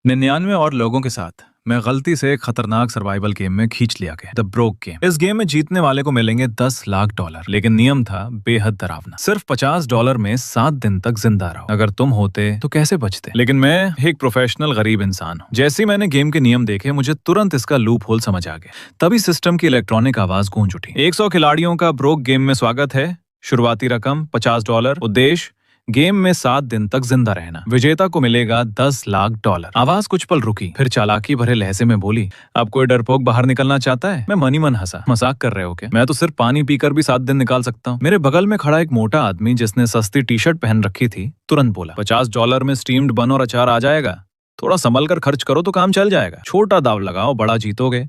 99 और लोगों के साथ मैं गलती से एक खतरनाक सर्वाइवल गेम में खींच लिया गया, द ब्रोक गेम। इस गेम में जीतने वाले को मिलेंगे 10 लाख डॉलर, लेकिन नियम था बेहद डरावना। सिर्फ $50 में 7 दिन तक जिंदा रहो। अगर तुम होते तो कैसे बचते? लेकिन मैं एक प्रोफेशनल गरीब इंसान हूँ। जैसे ही मैंने गेम के नियम देखे, मुझे तुरंत इसका लूप होल समझ आ गया। तभी सिस्टम की इलेक्ट्रॉनिक आवाज गूंज उठी। 100 खिलाड़ियों का ब्रोक गेम में स्वागत है। शुरुआती रकम $50। उद्देश्य गेम में 7 दिन तक जिंदा रहना। विजेता को मिलेगा 10 लाख डॉलर। आवाज कुछ पल रुकी, फिर चालाकी भरे लहजे में बोली, अब कोई डरपोक बाहर निकलना चाहता है? मैं मनी मन हंसा। मजाक कर रहे हो क्या? मैं तो सिर्फ पानी पीकर भी 7 दिन निकाल सकता हूँ। मेरे बगल में खड़ा एक मोटा आदमी जिसने सस्ती टी शर्ट पहन रखी थी, तुरंत बोला, $50 में स्टीम्ड बन और अचार आ जाएगा। थोड़ा संभल कर खर्च करो तो काम चल जाएगा। छोटा दाव लगाओ, बड़ा जीतोगे।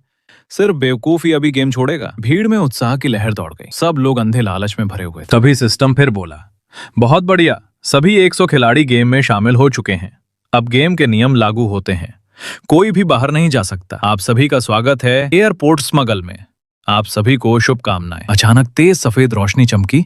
सिर्फ बेवकूफ ही अभी गेम छोड़ेगा। भीड़ में उत्साह की लहर दौड़ गई। सब लोग अंधे लालच में भरे हुए थे। तभी सिस्टम फिर बोला, बहुत बढ़िया, सभी 100 खिलाड़ी गेम में शामिल हो चुके हैं। अब गेम के नियम लागू होते हैं। कोई भी बाहर नहीं जा सकता। आप सभी का स्वागत है एयरपोर्ट स्मगल में। आप सभी को शुभकामनाएं। अचानक तेज सफेद रोशनी चमकी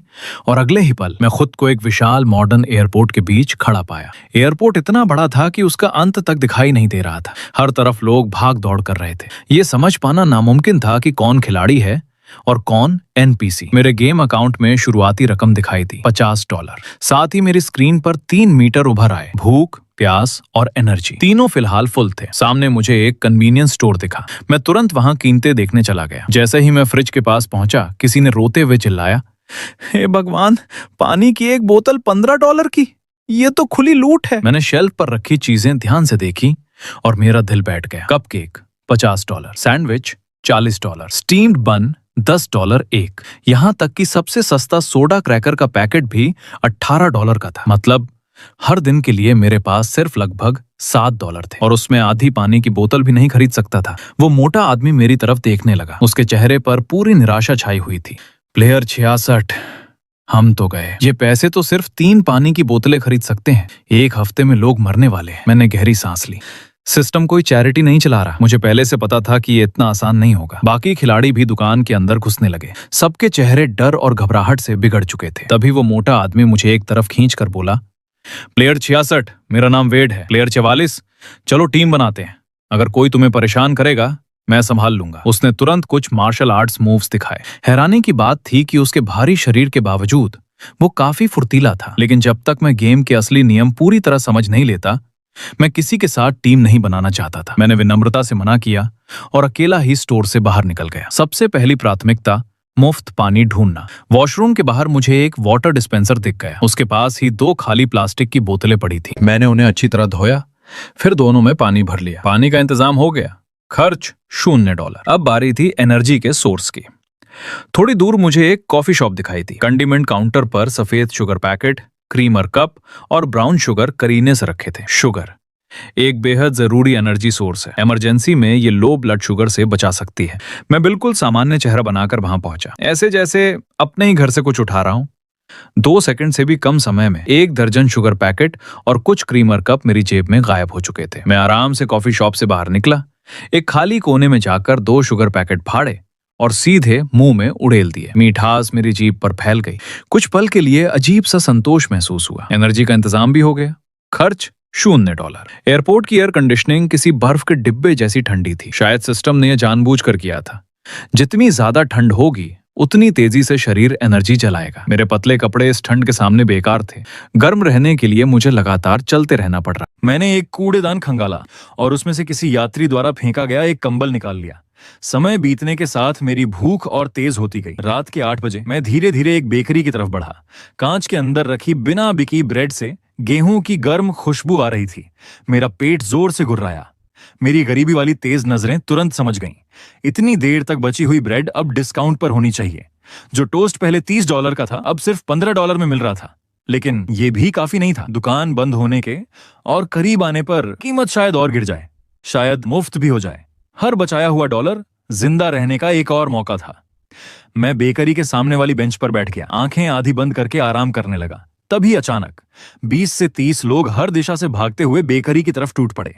और अगले ही पल मैं खुद को एक विशाल मॉडर्न एयरपोर्ट के बीच खड़ा पाया। एयरपोर्ट इतना बड़ा था कि उसका अंत तक दिखाई नहीं दे रहा था। हर तरफ लोग भाग दौड़ कर रहे थे। ये समझ पाना नामुमकिन था कि कौन खिलाड़ी है और कौन एनपीसी। मेरे गेम अकाउंट में शुरुआती रकम दिखाई दी, $50। साथ ही मेरी स्क्रीन पर 3 मीटर उभर आए। भूख, प्यास और एनर्जी तीनों फिलहाल फुल थे। सामने मुझे एक कन्वीनियंस स्टोर दिखा। मैं तुरंत वहां कीमतें देखने चला गया। जैसे ही मैं फ्रिज के पास पहुंचा, किसी ने रोते हुए चिल्लाया, हे भगवान, पानी की एक बोतल $15 की, ये तो खुली लूट है। मैंने शेल्फ पर रखी चीजें ध्यान से देखी और मेरा दिल बैठ गया। कपकेक $50, सैंडविच $40, स्टीम्ड बन $10 एक। यहां तक कि सबसे सस्ता सोडा क्रैकर का पैकेट भी $18 का था। मतलब हर दिन के लिए मेरे पास सिर्फ लगभग $7 थे और उसमें आधी पानी की बोतल भी नहीं खरीद सकता था। वो मोटा आदमी मेरी तरफ देखने लगा। उसके चेहरे पर पूरी निराशा छाई हुई थी। प्लेयर 66, हम तो गए। ये पैसे तो सिर्फ 3 पानी की बोतलें खरीद सकते हैं। 1 हफ्ते में लोग मरने वाले हैं। मैंने गहरी सांस ली। सिस्टम कोई चैरिटी नहीं चला रहा। मुझे पहले से पता था कि ये इतना आसान नहीं होगा। बाकी खिलाड़ी भी दुकान के अंदर घुसने लगे। सबके चेहरे डर और घबराहट से बिगड़ चुके थे। तभी वो मोटा आदमी मुझे एक तरफ खींचकर बोला, प्लेयर 66, मेरा नाम वेड है। प्लेयर 44, चलो टीम बनाते हैं। अगर कोई तुम्हें परेशान करेगा, मैं संभाल लूंगा। उसने तुरंत कुछ मार्शल आर्ट्स मूव्स दिखाए। हैरानी की बात थी कि उसके भारी शरीर के बावजूद वो काफी फुर्तीला था। लेकिन जब तक मैं गेम के असली नियम पूरी तरह समझ नहीं लेता, मैं किसी के साथ टीम नहीं बनाना चाहता था। मैंने विनम्रता से मना किया और अकेला ही स्टोर से बाहर निकल गया। सबसे पहली प्राथमिकता मुफ्त पानी ढूंढना। वॉशरूम के बाहर मुझे एक वाटर डिस्पेंसर दिख गया। उसके पास ही 2 खाली प्लास्टिक की बोतलें पड़ी थी। मैंने उन्हें अच्छी तरह धोया, फिर दोनों में पानी भर लिया। पानी का इंतजाम हो गया। खर्च $0। अब बारी थी एनर्जी के सोर्स की। थोड़ी दूर मुझे एक कॉफी शॉप दिखाई थी। कंडीमेंट काउंटर पर सफेद शुगर पैकेट, क्रीमर कप और ब्राउन शुगर करीने से रखे थे। शुगर एक बेहद जरूरी एनर्जी सोर्स है। इमरजेंसी में ये लो ब्लड शुगर से बचा सकती है। मैं बिल्कुल सामान्य चेहरा बनाकर वहां पहुंचा, ऐसे जैसे अपने ही घर से कुछ उठा रहा हूं। 2 सेकंड से भी कम समय में 1 दर्जन शुगर पैकेट और कुछ क्रीमर कप मेरी जेब में गायब हो चुके थे। मैं आराम से कॉफी शॉप से बाहर निकला। एक खाली कोने में जाकर 2 शुगर पैकेट फाड़े और सीधे मुंह में उड़ेल दिए। मिठास मेरी जीभ पर फैल गई। कुछ पल के लिए अजीब सा संतोष महसूस हुआ। एनर्जी का इंतजाम भी हो गया। खर्च $0। एयरपोर्ट की एयर कंडीशनिंग किसी बर्फ के डिब्बे जैसी ठंडी थी। शायद सिस्टम ने यह जानबूझकर किया था। जितनी ज्यादा ठंड होगी, उतनी तेजी से शरीर एनर्जी जलाएगा। मेरे पतले कपड़े इस ठंड के सामने बेकार थे। गर्म रहने के लिए मुझे लगातार चलते रहना पड़ रहा। मैंने एक कूड़ेदान खंगाला और उसमें से किसी यात्री द्वारा फेंका गया एक कंबल निकाल लिया। समय बीतने के साथ मेरी भूख और तेज होती गई। रात के 8 बजे मैं धीरे धीरे एक बेकरी की तरफ बढ़ा। कांच के अंदर रखी बिना बिकी ब्रेड से गेहूं की गर्म खुशबू आ रही थी। मेरा पेट जोर से गुर्राया। मेरी गरीबी वाली तेज नजरें तुरंत समझ गईं। इतनी देर तक बची हुई ब्रेड अब डिस्काउंट पर होनी चाहिए। जो टोस्ट पहले $30 का था, अब सिर्फ $15 में मिल रहा था। लेकिन ये भी काफी नहीं था। दुकान बंद होने के और करीब आने पर कीमत शायद और गिर जाए, शायद मुफ्त भी हो जाए। हर बचाया हुआ डॉलर जिंदा रहने का एक और मौका था। मैं बेकरी के सामने वाली बेंच पर बैठ गया, आंखें आधी बंद करके आराम करने लगा। तभी अचानक 20 से 30 लोग हर दिशा से भागते हुए बेकरी की तरफ टूट पड़े।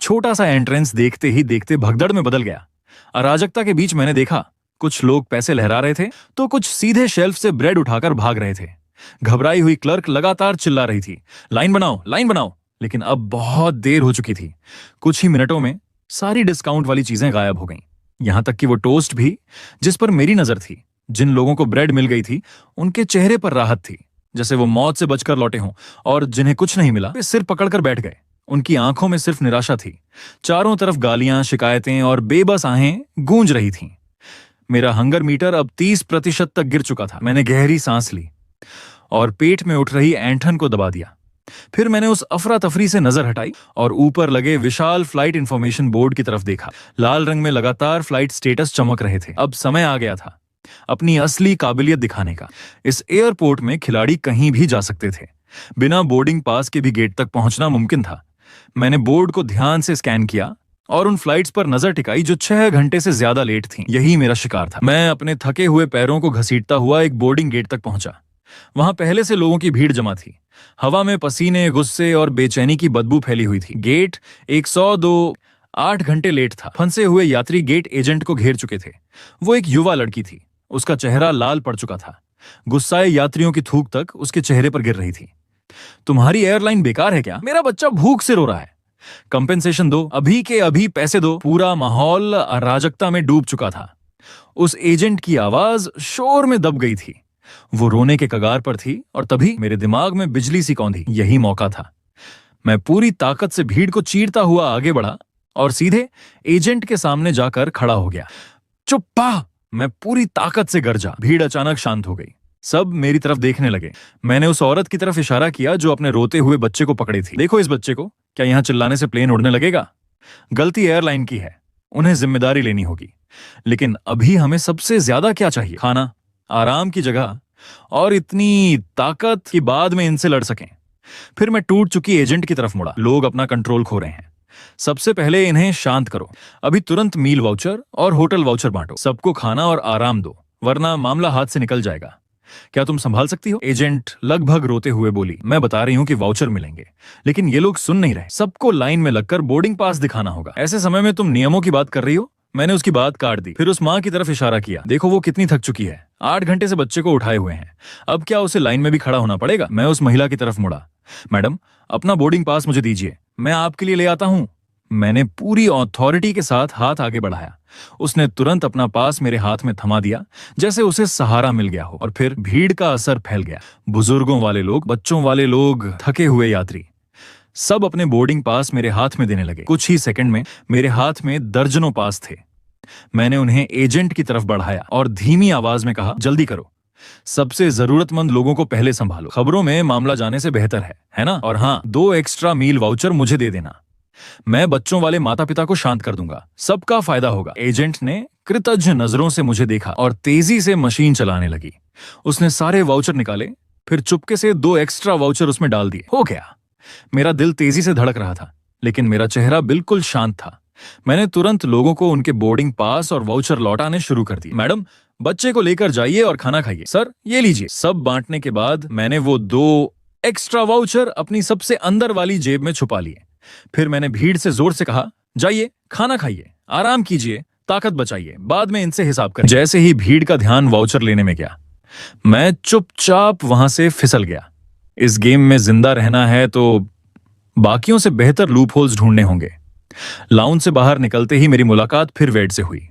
छोटा सा एंट्रेंस देखते ही देखते भगदड़ में बदल गया। अराजकता के बीच मैंने देखा, कुछ लोग पैसे लहरा रहे थे तो कुछ सीधे शेल्फ से ब्रेड उठाकर भाग रहे थे। घबराई हुई क्लर्क लगातार चिल्ला रही थी, लाइन बनाओ, लाइन बनाओ। लेकिन अब बहुत देर हो चुकी थी। कुछ ही मिनटों में सारी डिस्काउंट वाली चीजें गायब हो गईं। यहां तक कि वो टोस्ट भी जिस पर मेरी नजर थी। जिन लोगों को ब्रेड मिल गई थी उनके चेहरे पर राहत थी, जैसे वो मौत से बचकर लौटे हों। और जिन्हें कुछ नहीं मिला वे सिर पकड़कर बैठ गए। उनकी आंखों में सिर्फ निराशा थी। चारों तरफ गालियां, शिकायतें और बेबस आहें गूंज रही थीं। मेरा हंगर मीटर अब 30% तक गिर चुका था। मैंने गहरी सांस ली और पेट में उठ रही ऐंठन को दबा दिया। फिर मैंने उस अफरा तफरी से नजर हटाई और ऊपर लगे विशाल फ्लाइट इंफॉर्मेशन बोर्ड की तरफ देखा। लाल रंग में लगातार फ्लाइट स्टेटस चमक रहे थे। अब समय आ गया था अपनी असली काबिलियत दिखाने का। इस एयरपोर्ट में खिलाड़ी कहीं भी जा सकते थे। बिना बोर्डिंग पास के भी गेट तक पहुंचना मुमकिन था। मैंने बोर्ड को ध्यान से स्कैन किया और उन फ्लाइट्स पर नजर टिकाई जो 6 घंटे से ज्यादा लेट थीं। यही मेरा शिकार था। मैं अपने थके हुए पैरों को घसीटता हुआ एक बोर्डिंग गेट तक पहुंचा। वहां पहले से लोगों की भीड़ जमा थी। हवा में पसीने, गुस्से और बेचैनी की बदबू फैली हुई थी। गेट 102 8 घंटे लेट था। फंसे हुए यात्री गेट एजेंट को घेर चुके थे। वो एक युवा लड़की थी। उसका चेहरा लाल पड़ चुका था। गुस्साए यात्रियों की थूक तक उसके चेहरे पर गिर रही थी। तुम्हारी एयरलाइन बेकार है क्या? मेरा बच्चा भूख से रो रहा है। कंपेंसेशन दो, अभी के अभी पैसे दो। पूरा माहौल अराजकता में डूब चुका था। उस एजेंट की आवाज शोर में दब गई थी। वो रोने के कगार पर थी और तभी मेरे दिमाग में बिजली सी कौंधी। यही मौका था। मैं पूरी ताकत से भीड़ को चीरता हुआ आगे बढ़ा और सीधे एजेंट के सामने जाकर खड़ा हो गया। चुप पा! मैं पूरी ताकत से गरजा। भीड़ अचानक शांत हो गई। सब मेरी तरफ देखने लगे। मैंने उस औरत की तरफ इशारा किया जो अपने रोते हुए बच्चे को पकड़ी थी। देखो इस बच्चे को, क्या यहां चिल्लाने से प्लेन उड़ने लगेगा? गलती एयरलाइन की है, उन्हें जिम्मेदारी लेनी होगी। लेकिन अभी हमें सबसे ज्यादा क्या चाहिए? खाना, आराम की जगह और इतनी ताकत कि बाद में इनसे लड़ सकें। फिर मैं टूट चुकी एजेंट की तरफ मुड़ा। लोग अपना कंट्रोल खो रहे हैं। सबसे पहले इन्हें शांत करो। अभी तुरंत मील वाउचर और होटल वाउचर बांटो। सबको खाना और आराम दो, वरना मामला हाथ से निकल जाएगा। क्या तुम संभाल सकती हो? एजेंट लगभग रोते हुए बोली। मैं बता रही हूँ कि वाउचर मिलेंगे, लेकिन ये लोग सुन नहीं रहे। सबको लाइन में लगकर बोर्डिंग पास दिखाना होगा। ऐसे समय में तुम नियमों की बात कर रही हो? मैंने उसकी बात काट दी। फिर उस माँ की तरफ इशारा किया। देखो वो कितनी थक चुकी है। 8 घंटे से बच्चे को उठाए हुए हैं। अब क्या उसे लाइन में भी खड़ा होना पड़ेगा? मैं उस महिला की तरफ मुड़ा। मैडम, अपना बोर्डिंग पास मुझे दीजिए, मैं आपके लिए ले आता हूँ। मैंने पूरी अथॉरिटी के साथ हाथ आगे बढ़ाया। उसने तुरंत अपना पास मेरे हाथ में थमा दिया, जैसे उसे सहारा मिल गया हो। और फिर भीड़ का असर फैल गया। बुजुर्गों वाले लोग, बच्चों वाले लोग, थके हुए यात्री, सब अपने बोर्डिंग पास मेरे हाथ में देने लगे। कुछ ही सेकंड में मेरे हाथ में दर्जनों पास थे। मैंने उन्हें एजेंट की तरफ बढ़ाया और धीमी आवाज में कहा, जल्दी करो, सबसे जरूरतमंद लोगों को पहले संभालो। खबरों में मामला जाने से बेहतर है ना? और हाँ, 2 एक्स्ट्रा मील वाउचर मुझे दे देना। मैं बच्चों वाले माता पिता को शांत कर दूंगा। सबका फायदा होगा। एजेंट ने कृतज्ञ नजरों से मुझे देखा और तेजी से मशीन चलाने लगी। उसने सारे वाउचर निकाले, फिर चुपके से 2 एक्स्ट्रा वाउचर उसमें डाल दिए। हो गया। मेरा दिल तेजी से धड़क रहा था, लेकिन मेरा चेहरा बिल्कुल शांत था। मैंने तुरंत लोगों को उनके बोर्डिंग पास और वाउचर लौटाने शुरू कर दिए। मैडम, बच्चे को लेकर जाइए और खाना खाइए। सर, ये लीजिए। सब बांटने के बाद मैंने वो 2 एक्स्ट्रा वाउचर अपनी सबसे अंदर वाली जेब में छुपा लिए। फिर मैंने भीड़ से जोर से कहा, जाइए, खाना खाइए, आराम कीजिए, ताकत बचाइए, बाद में इनसे हिसाब करें। जैसे ही भीड़ का ध्यान वाउचर लेने में गया, मैं चुपचाप वहां से फिसल गया। इस गेम में जिंदा रहना है तो बाकियों से बेहतर लूप होल्स ढूंढने होंगे। लाउंज से बाहर निकलते ही मेरी मुलाकात फिर वेड से हुई।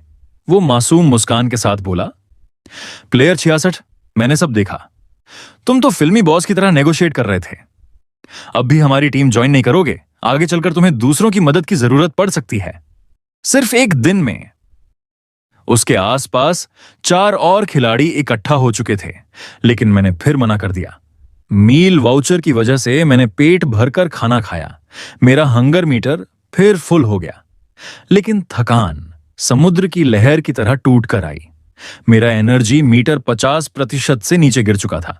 वो मासूम मुस्कान के साथ बोला, प्लेयर 66, मैंने सब देखा। तुम तो फिल्मी बॉस की तरह नेगोशिएट कर रहे थे। अब भी हमारी टीम ज्वाइन नहीं करोगे? आगे चलकर तुम्हें दूसरों की मदद की जरूरत पड़ सकती है। सिर्फ एक दिन में उसके आसपास 4 और खिलाड़ी इकट्ठा हो चुके थे, लेकिन मैंने फिर मना कर दिया। मील वाउचर की वजह से मैंने पेट भरकर खाना खाया। मेरा हंगर मीटर फिर फुल हो गया, लेकिन थकान समुद्र की लहर की तरह टूट कर आई। मेरा एनर्जी मीटर 50% से नीचे गिर चुका था।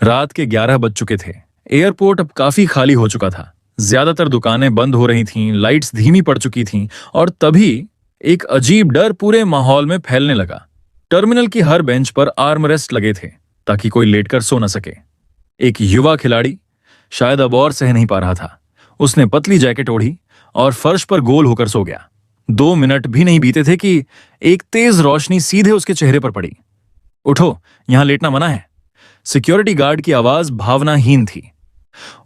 रात के 11 बज चुके थे। एयरपोर्ट अब काफी खाली हो चुका था। ज्यादातर दुकानें बंद हो रही थीं, लाइट्स धीमी पड़ चुकी थीं, और तभी एक अजीब डर पूरे माहौल में फैलने लगा। टर्मिनल की हर बेंच पर आर्म रेस्ट लगे थे ताकि कोई लेटकर सो न सके। एक युवा खिलाड़ी शायद अब और सह नहीं पा रहा था। उसने पतली जैकेट ओढ़ी और फर्श पर गोल होकर सो गया। 2 मिनट भी नहीं बीते थे कि एक तेज रोशनी सीधे उसके चेहरे पर पड़ी। उठो, यहां लेटना मना है। सिक्योरिटी गार्ड की आवाज भावनाहीन थी।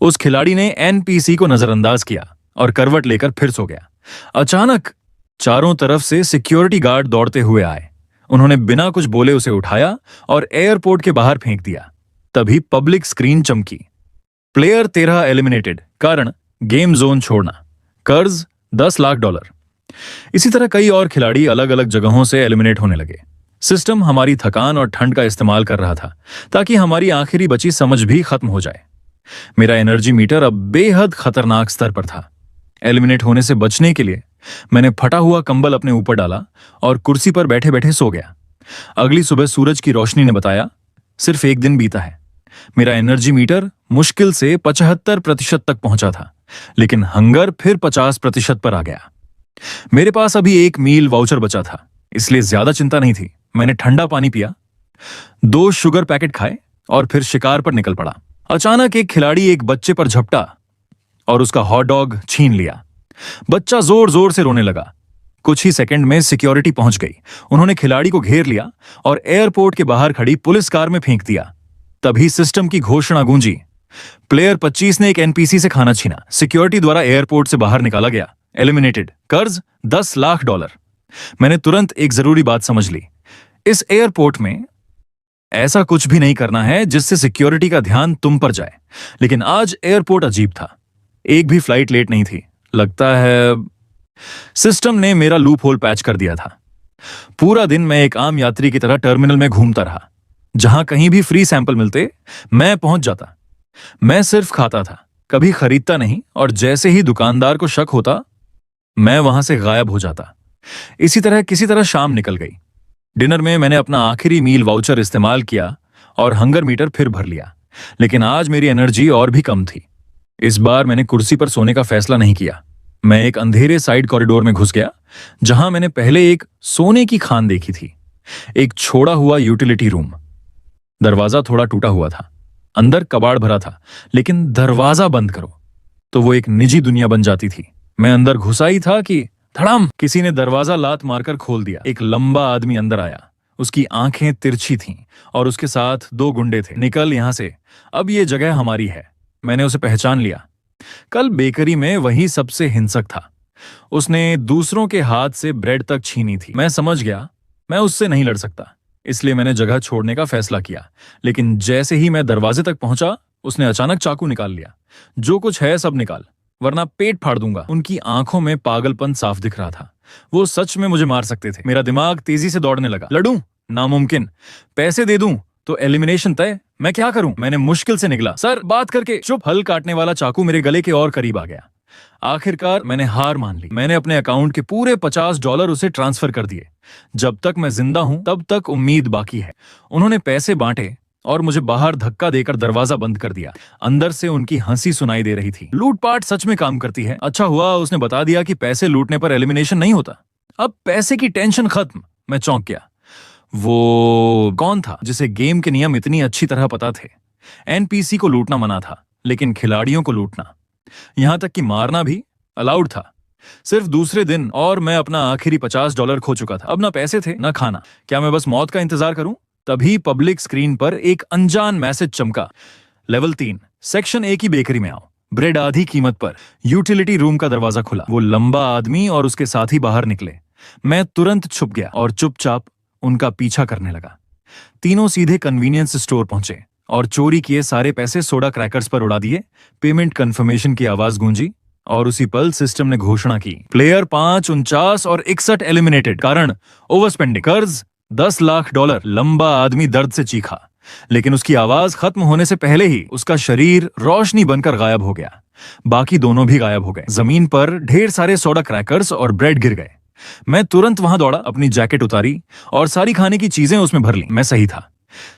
उस खिलाड़ी ने एनपीसी को नजरअंदाज किया और करवट लेकर फिर सो गया। अचानक चारों तरफ से सिक्योरिटी गार्ड दौड़ते हुए आए। उन्होंने बिना कुछ बोले उसे उठाया और एयरपोर्ट के बाहर फेंक दिया। तभी पब्लिक स्क्रीन चमकी। प्लेयर 13 एलिमिनेटेड, कारण गेम जोन छोड़ना, कर्ज $10 लाख। इसी तरह कई और खिलाड़ी अलग अलग जगहों से एलिमिनेट होने लगे। सिस्टम हमारी थकान और ठंड का इस्तेमाल कर रहा था ताकि हमारी आखिरी बची समझ भी खत्म हो जाए। मेरा एनर्जी मीटर अब बेहद खतरनाक स्तर पर था। एलिमिनेट होने से बचने के लिए मैंने फटा हुआ कंबल अपने ऊपर डाला और कुर्सी पर बैठे बैठे सो गया। अगली सुबह सूरज की रोशनी ने बताया, सिर्फ एक दिन बीता है। मेरा एनर्जी मीटर मुश्किल से 75% तक पहुंचा था, लेकिन हंगर फिर 50% पर आ गया। मेरे पास अभी 1 मील वाउचर बचा था, इसलिए ज्यादा चिंता नहीं थी। मैंने ठंडा पानी पिया, 2 शुगर पैकेट खाए और फिर शिकार पर निकल पड़ा। अचानक एक खिलाड़ी एक बच्चे पर झपटा और उसका हॉट डॉग छीन लिया। बच्चा जोर जोर से रोने लगा। कुछ ही सेकंड में सिक्योरिटी पहुंच गई। उन्होंने खिलाड़ी को घेर लिया और एयरपोर्ट के बाहर खड़ी पुलिस कार में फेंक दिया। तभी सिस्टम की घोषणा गूंजी, प्लेयर 25 ने एक एनपीसी से खाना छीना, सिक्योरिटी द्वारा एयरपोर्ट से बाहर निकाला गया, एलिमिनेटेड, कर्ज $10 लाख। मैंने तुरंत एक जरूरी बात समझ ली। इस एयरपोर्ट में ऐसा कुछ भी नहीं करना है जिससे सिक्योरिटी का ध्यान तुम पर जाए। लेकिन आज एयरपोर्ट अजीब था। एक भी फ्लाइट लेट नहीं थी। लगता है सिस्टम ने मेरा लूप होल पैच कर दिया था। पूरा दिन मैं एक आम यात्री की तरह टर्मिनल में घूमता रहा। जहां कहीं भी फ्री सैंपल मिलते मैं पहुंच जाता। मैं सिर्फ खाता था, कभी खरीदता नहीं, और जैसे ही दुकानदार को शक होता मैं वहां से गायब हो जाता। इसी तरह किसी तरह शाम निकल गई। डिनर में मैंने अपना आखिरी मील वाउचर इस्तेमाल किया और हंगर मीटर फिर भर लिया। लेकिन आज मेरी एनर्जी और भी कम थी। इस बार मैंने कुर्सी पर सोने का फैसला नहीं किया। मैं एक अंधेरे साइड कॉरिडोर में घुस गया, जहां मैंने पहले एक सोने की खान देखी थी। एक छोड़ा हुआ यूटिलिटी रूम। दरवाजा थोड़ा टूटा हुआ था, अंदर कबाड़ भरा था, लेकिन दरवाजा बंद करो तो वो एक निजी दुनिया बन जाती थी। मैं अंदर घुसा ही था कि धड़ाम, किसी ने दरवाजा लात मारकर खोल दिया। एक लंबा आदमी अंदर आया। उसकी आंखें तिरछी थीं और उसके साथ 2 गुंडे थे। निकल यहां से, अब ये जगह हमारी है। मैंने उसे पहचान लिया। कल बेकरी में वही सबसे हिंसक था। उसने दूसरों के हाथ से ब्रेड तक छीनी थी। मैं समझ गया मैं उससे नहीं लड़ सकता, इसलिए मैंने जगह छोड़ने का फैसला किया। लेकिन जैसे ही मैं दरवाजे तक पहुंचा, उसने अचानक चाकू निकाल लिया। जो कुछ है सब निकाल, वरना पेट फाड़ दूंगा। उनकी आंखों में पागलपन साफ दिख रहा था। वो सच में मुझे मार सकते थे। मेरा दिमाग तेजी से दौड़ने लगा। लड़ूं? नामुमकिन। पैसे दे दूं तो एलिमिनेशन तय। मैं क्या करूं? मैंने मुश्किल से निकला, सर बात करके। चुप। हल काटने वाला चाकू मेरे गले के और करीब आ गया। आखिरकार मैंने हार मान ली। मैंने अपने अकाउंट के पूरे $50 उसे ट्रांसफर कर दिए। जब तक मैं जिंदा हूं तब तक उम्मीद बाकी है। उन्होंने पैसे बांटे और मुझे बाहर धक्का देकर दरवाजा बंद कर दिया। अंदर से उनकी हंसी सुनाई दे रही थी। लूटपाट सच में काम करती है। अच्छा हुआ उसने बता दिया कि पैसे लूटने पर एलिमिनेशन नहीं होता। अब पैसे की टेंशन खत्म। मैं चौंक गया। वो कौन था जिसे गेम के नियम इतनी अच्छी तरह पता थे? एनपीसी को लूटना मना था, लेकिन खिलाड़ियों को लूटना, यहां तक कि मारना भी अलाउड था। सिर्फ दूसरे दिन और मैं अपना आखिरी $50 खो चुका था। अब ना पैसे थे ना खाना। क्या मैं बस मौत का इंतजार करूं? तभी पब्लिक स्क्रीन पर एक अनजान मैसेज चमका, लेवल 3, सेक्शन A की बेकरी में आओ, ब्रेड आधी कीमत पर। यूटिलिटी रूम का दरवाजा खुला। वो लंबा आदमी और उसके साथी बाहर निकले। मैं तुरंत छुप गया और चुपचाप उनका पीछा करने लगा। तीनों सीधे कन्वीनियंस स्टोर पहुंचे और चोरी किए सारे पैसे सोडा क्रैकर्स पर उड़ा दिए। पेमेंट कंफर्मेशन की आवाज गूंजी और उसी पल सिस्टम ने घोषणा की, प्लेयर 5, 49 और 61 एलिमिनेटेड, कारण ओवरस्पेंडिंग, कर्ज $10 लाख। लंबा आदमी दर्द से चीखा, लेकिन उसकी आवाज खत्म होने से पहले ही उसका शरीर रोशनी बनकर गायब हो गया। बाकी दोनों भी गायब हो गए। जमीन पर ढेर सारे सोडा क्रैकर्स और ब्रेड गिर गए। मैं तुरंत वहां दौड़ा, अपनी जैकेट उतारी और सारी खाने की चीजें उसमें भर ली। मैं सही था।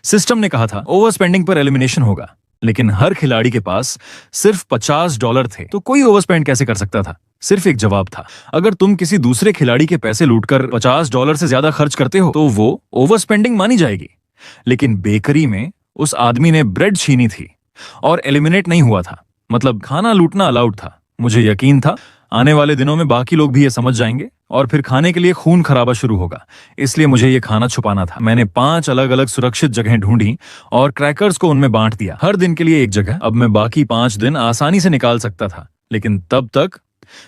सिस्टम ने कहा था ओवर स्पेंडिंग पर एलिमिनेशन होगा, लेकिन हर खिलाड़ी के पास सिर्फ $50 थे, तो कोई ओवर स्पेंड कैसे कर सकता था? सिर्फ एक जवाब था, अगर तुम किसी दूसरे खिलाड़ी के पैसे लूटकर $50 से ज्यादा खर्च करते हो तो वो ओवर स्पेंडिंग मानी जाएगी। लेकिन बेकरी में उस आदमी ने ब्रेड छीनी थी और एलिमिनेट नहीं हुआ था, मतलब खाना लूटना अलाउड था। मुझे यकीन था आने वाले दिनों में बाकी लोग भी ये समझ जाएंगे। और फिर खाने के लिए खून खराबा शुरू होगा, इसलिए मुझे ये खाना छुपाना था। मैंने 5 अलग अलग सुरक्षित जगहें ढूंढी और क्रैकर्स को उनमें बांट दिया, हर दिन के लिए एक जगह। अब मैं बाकी 5 दिन आसानी से निकाल सकता था, लेकिन तब तक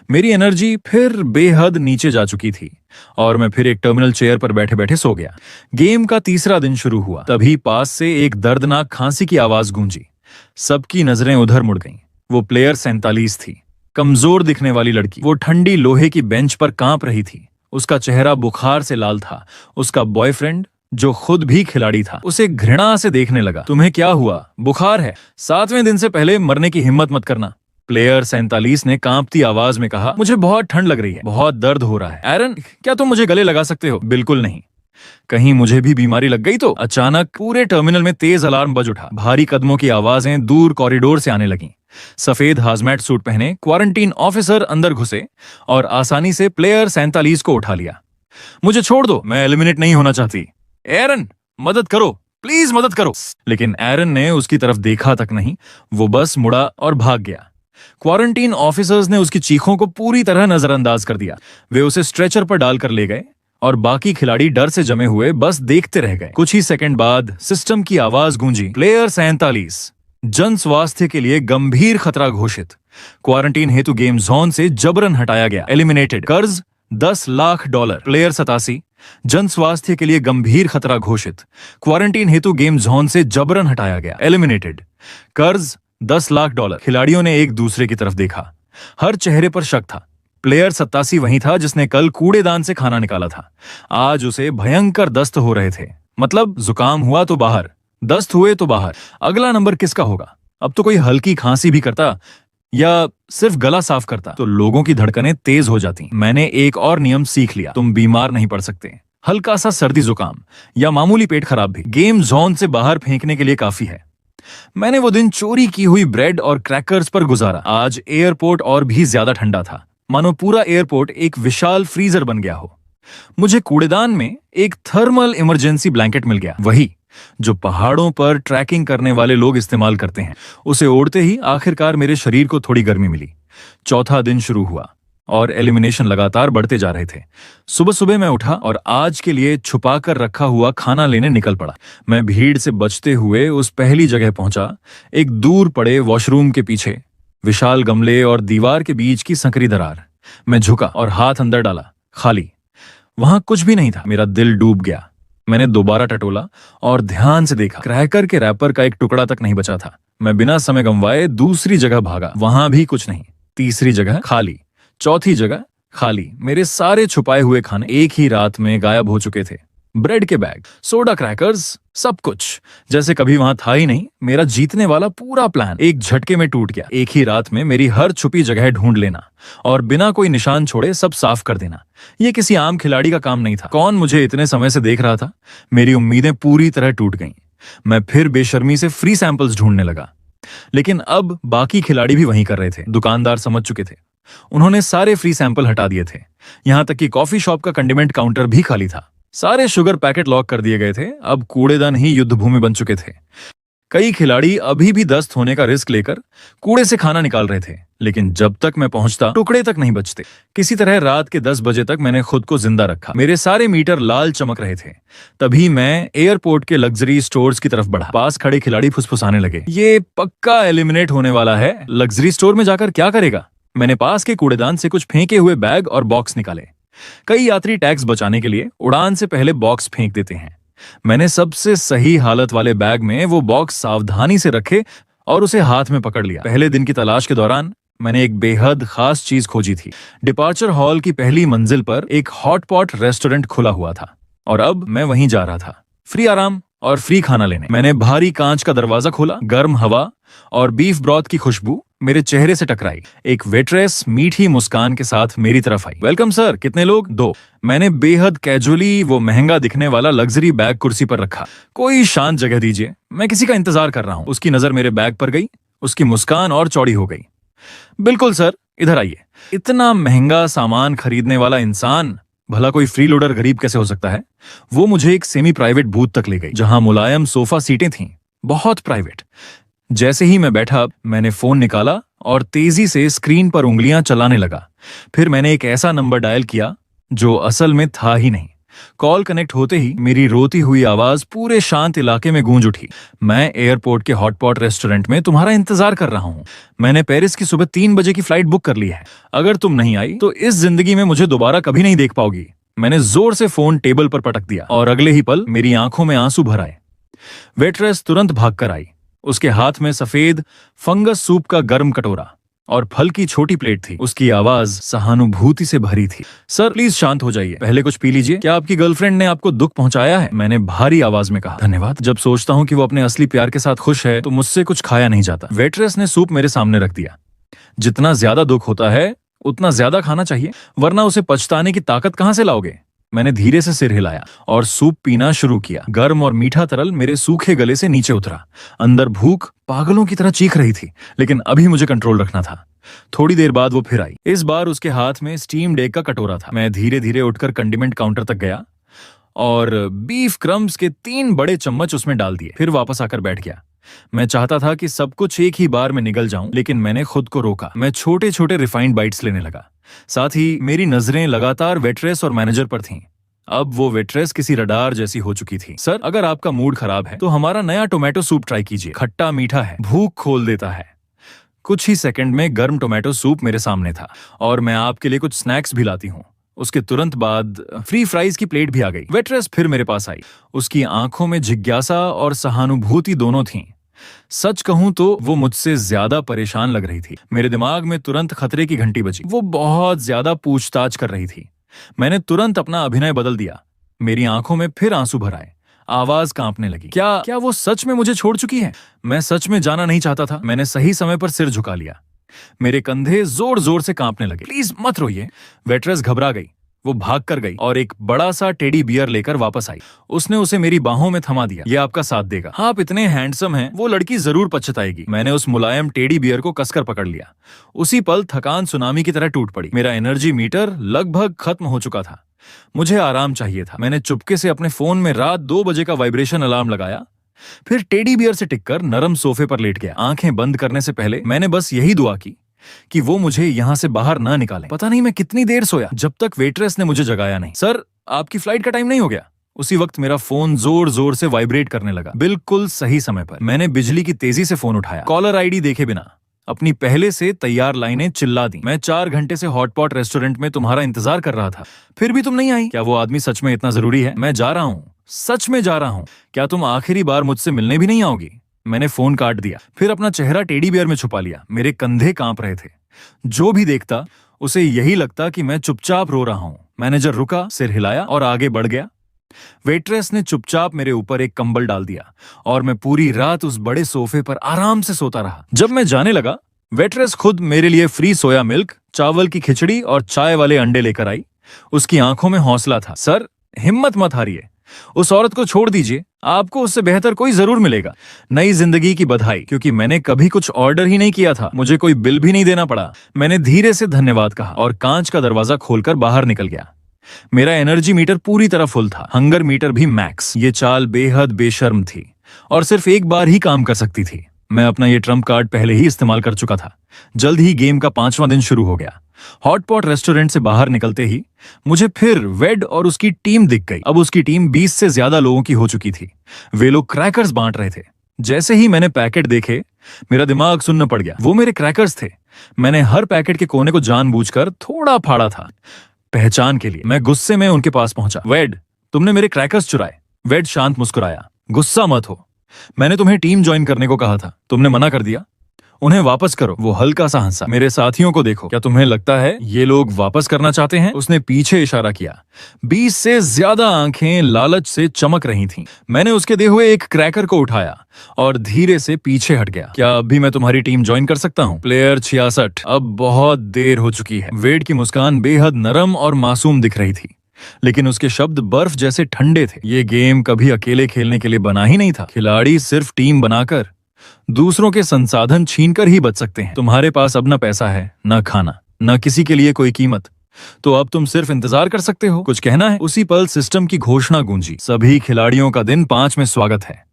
मेरी एनर्जी फिर बेहद नीचे जा चुकी थी और मैं फिर एक टर्मिनल चेयर पर बैठे बैठे सो गया। गेम का तीसरा दिन शुरू हुआ, तभी पास से एक दर्दनाक खांसी की आवाज गूंजी। सबकी नजरें उधर मुड़ गईं। वो प्लेयर 47 थी, कमजोर दिखने वाली लड़की। वो ठंडी लोहे की बेंच पर कांप रही थी, उसका चेहरा बुखार से लाल था। उसका बॉयफ्रेंड, जो खुद भी खिलाड़ी था, उसे घृणा से देखने लगा। तुम्हें क्या हुआ? बुखार है, 7वें दिन से पहले मरने की हिम्मत मत करना। प्लेयर 47 ने कांपती आवाज में कहा, मुझे बहुत ठंड लग रही है, बहुत दर्द हो रहा है। एरन, क्या तुम मुझे गले लगा सकते हो? बिल्कुल नहीं। कहीं मुझे भी बीमारी लग गई तो? अचानक पूरे टर्मिनल में तेज अलार्म बज उठा। भारी कदमों की आवाजें दूर कॉरिडोर से आने लगीं। सफेद हाजमैट सूट पहने क्वारंटीन ऑफिसर अंदर घुसे और आसानी से प्लेयर 47 को उठा लिया। मुझे छोड़ दो, मैं एलिमिनेट नहीं होना चाहती। एरन, मदद करो, प्लीज मदद करो। लेकिन एरन ने उसकी तरफ देखा तक नहीं, वो बस मुड़ा और भाग गया। क्वारंटीन ऑफिसर्स ने उसकी चीखों को पूरी तरह नजरअंदाज कर दिया। वे उसे स्ट्रेचर पर डालकर ले गए और बाकी खिलाड़ी डर से जमे हुए बस देखते रह गए। कुछ ही सेकंड बाद सिस्टम की आवाज गूंजी, प्लेयर 47, जन स्वास्थ्य के लिए गंभीर खतरा घोषित, क्वारंटीन हेतु गेम जोन से जबरन हटाया गया, एलिमिनेटेड, कर्ज $10 लाख। प्लेयर 87, जन स्वास्थ्य के लिए गंभीर खतरा घोषित, क्वारंटीन हेतु गेम जोन से जबरन हटाया गया, एलिमिनेटेड, कर्ज $10 लाख। खिलाड़ियों ने एक दूसरे की तरफ देखा, हर चेहरे पर शक था। प्लेयर 87 वही था जिसने कल कूड़ेदान से खाना निकाला था। आज उसे भयंकर दस्त हो रहे थे। मतलब जुकाम हुआ तो बाहर, दस्त हुए तो बाहर। अगला नंबर किसका होगा? अब तो कोई हल्की खांसी भी करता या सिर्फ गला साफ करता तो लोगों की धड़कनें तेज हो जाती। मैंने एक और नियम सीख लिया, तुम बीमार नहीं पड़ सकते। हल्का सा सर्दी जुकाम या मामूली पेट खराब भी गेम जोन से बाहर फेंकने के लिए काफी है। मैंने वो दिन चोरी की हुई ब्रेड और क्रैकर्स पर गुजारा। आज एयरपोर्ट और भी ज्यादा ठंडा था, मानो पूरा एयरपोर्ट एक विशाल फ्रीजर बन गया हो। मुझे कूड़ेदान में एक थर्मल इमरजेंसी ब्लैंकेट मिल गया, वही जो पहाड़ों पर ट्रैकिंग करने वाले लोग इस्तेमाल करते हैं। उसे ओढ़ते ही आखिरकार मेरे शरीर को थोड़ी गर्मी मिली। चौथा दिन शुरू हुआ और एलिमिनेशन लगातार बढ़ते जा रहे थे। सुबह सुबह मैं उठा और आज के लिए छुपा कर रखा हुआ खाना लेने निकल पड़ा। मैं भीड़ से बचते हुए उस पहली जगह पहुंचा, एक दूर पड़े वॉशरूम के पीछे, विशाल गमले और दीवार के बीच की संकरी दरार। मैं झुका और हाथ अंदर डाला, खाली। वहां कुछ भी नहीं था। मेरा दिल डूब गया। मैंने दोबारा टटोला और ध्यान से देखा, क्रैकर के रैपर का एक टुकड़ा तक नहीं बचा था। मैं बिना समय गंवाए दूसरी जगह भागा, वहां भी कुछ नहीं। तीसरी जगह खाली, चौथी जगह खाली। मेरे सारे छुपाए हुए खाने एक ही रात में गायब हो चुके थे। ब्रेड के बैग, सोडा क्रैकर्स, सब कुछ जैसे कभी वहां था ही नहीं। मेरा जीतने वाला पूरा प्लान एक झटके में टूट गया। एक ही रात में मेरी हर छुपी जगह ढूंढ लेना और बिना कोई निशान छोड़े सब साफ कर देना, ये किसी आम खिलाड़ी का काम नहीं था। कौन मुझे इतने समय से देख रहा था? मेरी उम्मीदें पूरी तरह टूट गईं। मैं फिर बेशर्मी से फ्री सैंपल्स ढूंढने लगा, लेकिन अब बाकी खिलाड़ी भी वही कर रहे थे। दुकानदार समझ चुके थे, उन्होंने सारे फ्री सैंपल हटा दिए थे। यहां तक कि कॉफी शॉप का कंडीमेंट काउंटर भी खाली था। सारे शुगर पैकेट लॉक कर दिए गए थे। अब कूड़ेदान ही युद्ध भूमि बन चुके थे। कई खिलाड़ी अभी भी दस्त होने का रिस्क लेकर कूड़े से खाना निकाल रहे थे, लेकिन जब तक मैं पहुंचता टुकड़े तक नहीं बचते। किसी तरह रात के 10 बजे तक मैंने खुद को जिंदा रखा। मेरे सारे मीटर लाल चमक रहे थे। तभी मैं एयरपोर्ट के लग्जरी स्टोर्स की तरफ बढ़ा। पास खड़े खिलाड़ी फुसफुसाने लगे, ये पक्का एलिमिनेट होने वाला है, लग्जरी स्टोर में जाकर क्या करेगा? मैंने पास के कूड़ेदान से कुछ फेंके हुए बैग और बॉक्स निकाले। कई यात्री टैक्स बचाने के लिए उड़ान से पहले बॉक्स फेंक देते हैं। मैंने सबसे सही हालत वाले बैग में वो बॉक्स सावधानी से रखे और उसे हाथ में पकड़ लिया। पहले दिन की तलाश के दौरान मैंने एक बेहद खास चीज खोजी थी। डिपार्चर हॉल की पहली मंजिल पर एक हॉटपॉट रेस्टोरेंट खुला हुआ था और अब मैं वहीं जा रहा था, फ्री आराम और फ्री खाना लेने। मैंने भारी कांच का दरवाजा खोला। गर्म हवा और बीफ ब्रॉथ की खुशबू मेरे चेहरे से टकराई। एक वेट्रेस मीठी मुस्कान के साथ मेरी तरफ आई। वेलकम सर, कितने लोग? 2। मैंने बेहद कैजुअली वो महंगा दिखने वाला लग्जरी बैग कुर्सी पर रखा। कोई शांत जगह दीजिए, मैं किसी का इंतजार कर रहा हूँ। उसकी नजर मेरे बैग पर गई, उसकी मुस्कान और चौड़ी हो गई। बिल्कुल सर, इधर आइए। इतना महंगा सामान खरीदने वाला इंसान भला कोई फ्री लोडर गरीब कैसे हो सकता है? वो मुझे एक सेमी प्राइवेट बूथ तक ले गई, जहां मुलायम सोफा सीटें थीं, बहुत प्राइवेट। जैसे ही मैं बैठा, मैंने फोन निकाला और तेजी से स्क्रीन पर उंगलियां चलाने लगा। फिर मैंने एक ऐसा नंबर डायल किया जो असल में था ही नहीं। कॉल कनेक्ट होते ही मेरी रोती हुई आवाज पूरे शांत इलाके में गूंज उठी। मैं एयरपोर्ट के हॉटपॉट रेस्टोरेंट में तुम्हारा इंतजार कर रहा हूँ। मैंने पेरिस की सुबह 3 बजे की फ्लाइट बुक कर ली है। अगर तुम नहीं आई तो इस जिंदगी में मुझे दोबारा कभी नहीं देख पाओगी। मैंने जोर से फोन टेबल पर पटक दिया और अगले ही पल मेरी आंखों में आंसू भर आए। वेट्रेस तुरंत भागकर आई। उसके हाथ में सफेद फंगस सूप का गर्म कटोरा और फल की छोटी प्लेट थी। उसकी आवाज सहानुभूति से भरी थी। सर प्लीज शांत हो जाइए, पहले कुछ पी लीजिए। क्या आपकी गर्लफ्रेंड ने आपको दुख पहुंचाया है? मैंने भारी आवाज में कहा। धन्यवाद। जब सोचता हूँ कि वो अपने असली प्यार के साथ खुश है तो मुझसे कुछ खाया नहीं जाता। वेट्रेस ने सूप मेरे सामने रख दिया। जितना ज्यादा दुख होता है उतना ज्यादा खाना चाहिए, वरना उसे पछताने की ताकत कहां से लाओगे? मैंने धीरे से सिर हिलाया और सूप पीना शुरू किया। गर्म और मीठा तरल मेरे सूखे गले से नीचे उतरा। अंदर भूख पागलों की तरह चीख रही थी, लेकिन अभी मुझे कंट्रोल रखना था। थोड़ी देर बाद वो फिर आई। इस बार उसके हाथ में स्टीम्ड एग का कटोरा था। मैं धीरे धीरे उठकर कंडीमेंट काउंटर तक गया और बीफ क्रम्स के 3 बड़े चम्मच उसमें डाल दिए। फिर वापस आकर बैठ गया। मैं चाहता था कि सब कुछ एक ही बार में निगल जाऊं, लेकिन मैंने खुद को रोका। मैं छोटे छोटे रिफाइंड बाइट्स लेने लगा। साथ ही मेरी नजरें लगातार वेट्रेस और मैनेजर पर थीं। अब वो वेट्रेस किसी रडार जैसी हो चुकी थी। सर, अगर आपका मूड खराब है तो हमारा नया टोमेटो सूप ट्राई कीजिए। खट्टा मीठा है, भूख खोल देता है। कुछ ही सेकंड में गर्म टोमेटो सूप मेरे सामने था और मैं आपके लिए कुछ स्नैक्स भी लाती हूँ। उसके तुरंत बाद फ्री फ्राइज की प्लेट भी आ गई। वेट्रेस फिर मेरे पास आई। उसकी आंखों में जिज्ञासा और सहानुभूति दोनों थीं। सच कहूं तो वो मुझसे ज्यादा परेशान लग रही थी। मेरे दिमाग में तुरंत खतरे की घंटी बजी। वो बहुत ज्यादा पूछताछ कर रही थी। मैंने तुरंत अपना अभिनय बदल दिया। मेरी आंखों में फिर आंसू भर आए। आवाज कांपने लगी। क्या वो सच में मुझे छोड़ चुकी है? मैं सच में जाना नहीं चाहता था। मैंने सही समय पर सिर झुका लिया। मेरे कंधे जोर जोर से कांपने लगे। प्लीज मत रोइए। वेट्रेस घबरा गई। वो भाग कर गई और एक बड़ा सा टेडी बियर लेकर वापस आई। उसने उसे मेरी बाहों में थमा दिया। ये आपका साथ देगा। हाँ, आप इतने हैंडसम हैं, वो लड़की जरूर पछताएगी। मैंने उस मुलायम टेडी बियर को कसकर पकड़ लिया। उसी पल थकान सुनामी की तरह टूट पड़ी। मेरा एनर्जी मीटर लगभग खत्म हो चुका था। मुझे आराम चाहिए था। मैंने चुपके से अपने फोन में रात 2 बजे का वाइब्रेशन अलार्म लगाया। फिर टेडी बियर से टिककर नरम सोफे पर लेट गया। आंखें बंद करने से पहले मैंने बस यही दुआ की कि वो मुझे यहां से बाहर ना निकाले। पता नहीं मैं कितनी देर सोया जब तक वेट्रेस ने मुझे जगाया नहीं। सर, आपकी फ्लाइट का टाइम नहीं हो गया? उसी वक्त मेरा फोन जोर जोर से वाइब्रेट करने लगा। बिल्कुल सही समय पर। मैंने बिजली की तेजी से फोन उठाया। कॉलर आईडी देखे बिना अपनी पहले से तैयार लाइनें चिल्ला दी। मैं 4 घंटे से हॉटपॉट रेस्टोरेंट में तुम्हारा इंतजार कर रहा था, फिर भी तुम नहीं आई। क्या वो आदमी सच में इतना जरूरी है? मैं जा रहा हूँ, सच में जा रहा हूँ। क्या तुम आखिरी बार मुझसे मिलने भी नहीं आओगी? मैंने फोन काट दिया। फिर अपना चेहरा टेडी बियर में छुपा लिया। मेरे कंधे कांप रहे थे। जो भी देखता उसे यही लगता कि मैं चुपचाप रो रहा हूं। मैनेजर रुका, सिर हिलाया और आगे बढ़ गया। वेट्रेस ने चुपचाप मेरे ऊपर एक कंबल डाल दिया और मैं पूरी रात उस बड़े सोफे पर आराम से सोता रहा। जब मैं जाने लगा, वेट्रेस खुद मेरे लिए फ्री सोया मिल्क, चावल की खिचड़ी और चाय वाले अंडे लेकर आई। उसकी आंखों में हौसला था। सर, हिम्मत मत हारिए। उस औरत को छोड़ दीजिए, आपको उससे बेहतर कोई जरूर मिलेगा। नई जिंदगी की बधाई, क्योंकि मैंने कभी कुछ ऑर्डर ही नहीं किया था। मुझे कोई बिल भी नहीं देना पड़ा। मैंने धीरे से धन्यवाद कहा और कांच का दरवाजा खोलकर बाहर निकल गया। मेरा एनर्जी मीटर पूरी तरह फुल था, हंगर मीटर भी मैक्स। ये चाल बेहद बेशर्म थी और सिर्फ एक बार ही काम कर सकती थी। मैं अपना ये ट्रम्प कार्ड पहले ही इस्तेमाल कर चुका था। जल्द ही गेम का 5वां दिन शुरू हो गया। हॉटपॉट रेस्टोरेंट से बाहर निकलते ही मुझे फिर वेड और उसकी टीम दिख गई। अब उसकी टीम 20 से ज्यादा लोगों की हो चुकी थी। वे लोग क्रैकर्स बांट रहे थे। जैसे ही मैंने पैकेट देखे, मेरा दिमाग सुन्न पड़ गया। वो मेरे क्रैकर्स थे। मैंने हर पैकेट के कोने को जानबूझकर थोड़ा फाड़ा था, पहचान के लिए। मैं गुस्से में उनके पास पहुंचा। वेड, तुमने मेरे क्रैकर्स चुराए। वेड शांत मुस्कुराया। गुस्सा मत हो, मैंने तुम्हें टीम ज्वाइन करने को कहा था, तुमने मना कर दिया। उन्हें वापस करो। वो हल्का सा हंसा। मेरे साथियों को देखो, क्या तुम्हें लगता है ये लोग वापस करना चाहते हैं? उसने पीछे इशारा किया। 20 से ज्यादा आंखें लालच से चमक रही थीं। मैंने उसके दिए हुए एक क्रैकर को उठाया और धीरे से पीछे हट गया। क्या अब भी मैं तुम्हारी टीम ज्वाइन कर सकता हूँ? प्लेयर 66, अब बहुत देर हो चुकी है। वेड की मुस्कान बेहद नरम और मासूम दिख रही थी, लेकिन उसके शब्द बर्फ जैसे ठंडे थे। ये गेम कभी अकेले खेलने के लिए बना ही नहीं था। खिलाड़ी सिर्फ टीम बनाकर दूसरों के संसाधन छीनकर ही बच सकते हैं। तुम्हारे पास अब न पैसा है, न खाना, न किसी के लिए कोई कीमत, तो अब तुम सिर्फ इंतजार कर सकते हो। कुछ कहना है? उसी पल सिस्टम की घोषणा गूंजी। सभी खिलाड़ियों का दिन 5 में स्वागत है।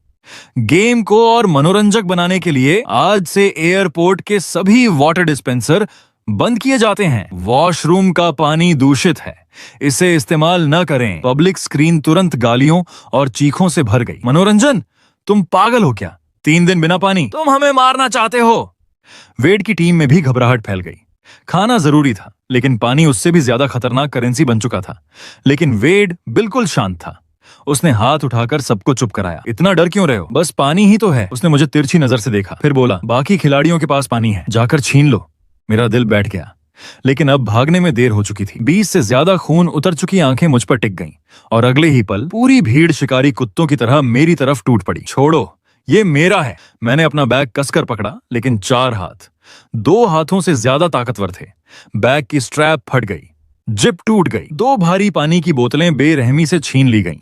गेम को और मनोरंजक बनाने के लिए आज से एयरपोर्ट के सभी वाटर डिस्पेंसर बंद किए जाते हैं। वॉशरूम का पानी दूषित है, इसे इस्तेमाल न करें। पब्लिक स्क्रीन तुरंत गालियों और चीखों से भर गई। मनोरंजन, तुम पागल हो क्या? 3 दिन बिना पानी, तुम हमें मारना चाहते हो। वेड की टीम में भी घबराहट फैल गई। खाना जरूरी था, लेकिन पानी उससे भी ज्यादा खतरनाक करेंसी बन चुका था। लेकिन वेड बिल्कुल शांत था। उसने हाथ उठाकर सबको चुप कराया। इतना डर क्यों रहे हो? बस पानी ही तो है। उसने मुझे तिरछी नजर से देखा, फिर बोला, बाकी खिलाड़ियों के पास पानी है, जाकर छीन लो। मेरा दिल बैठ गया, लेकिन अब भागने में देर हो चुकी थी। 20 से ज्यादा खून उतर चुकी आंखें मुझ पर टिक गईं, और अगले ही पल पूरी भीड़ शिकारी कुत्तों की तरह मेरी तरफ टूट पड़ी। छोड़ो, ये मेरा है। मैंने अपना बैग कसकर पकड़ा, लेकिन 4 हाथ 2 हाथों से ज्यादा ताकतवर थे। बैग की स्ट्रैप फट गई, जिप टूट गई, 2 भारी पानी की बोतलें बेरहमी से छीन ली गईं।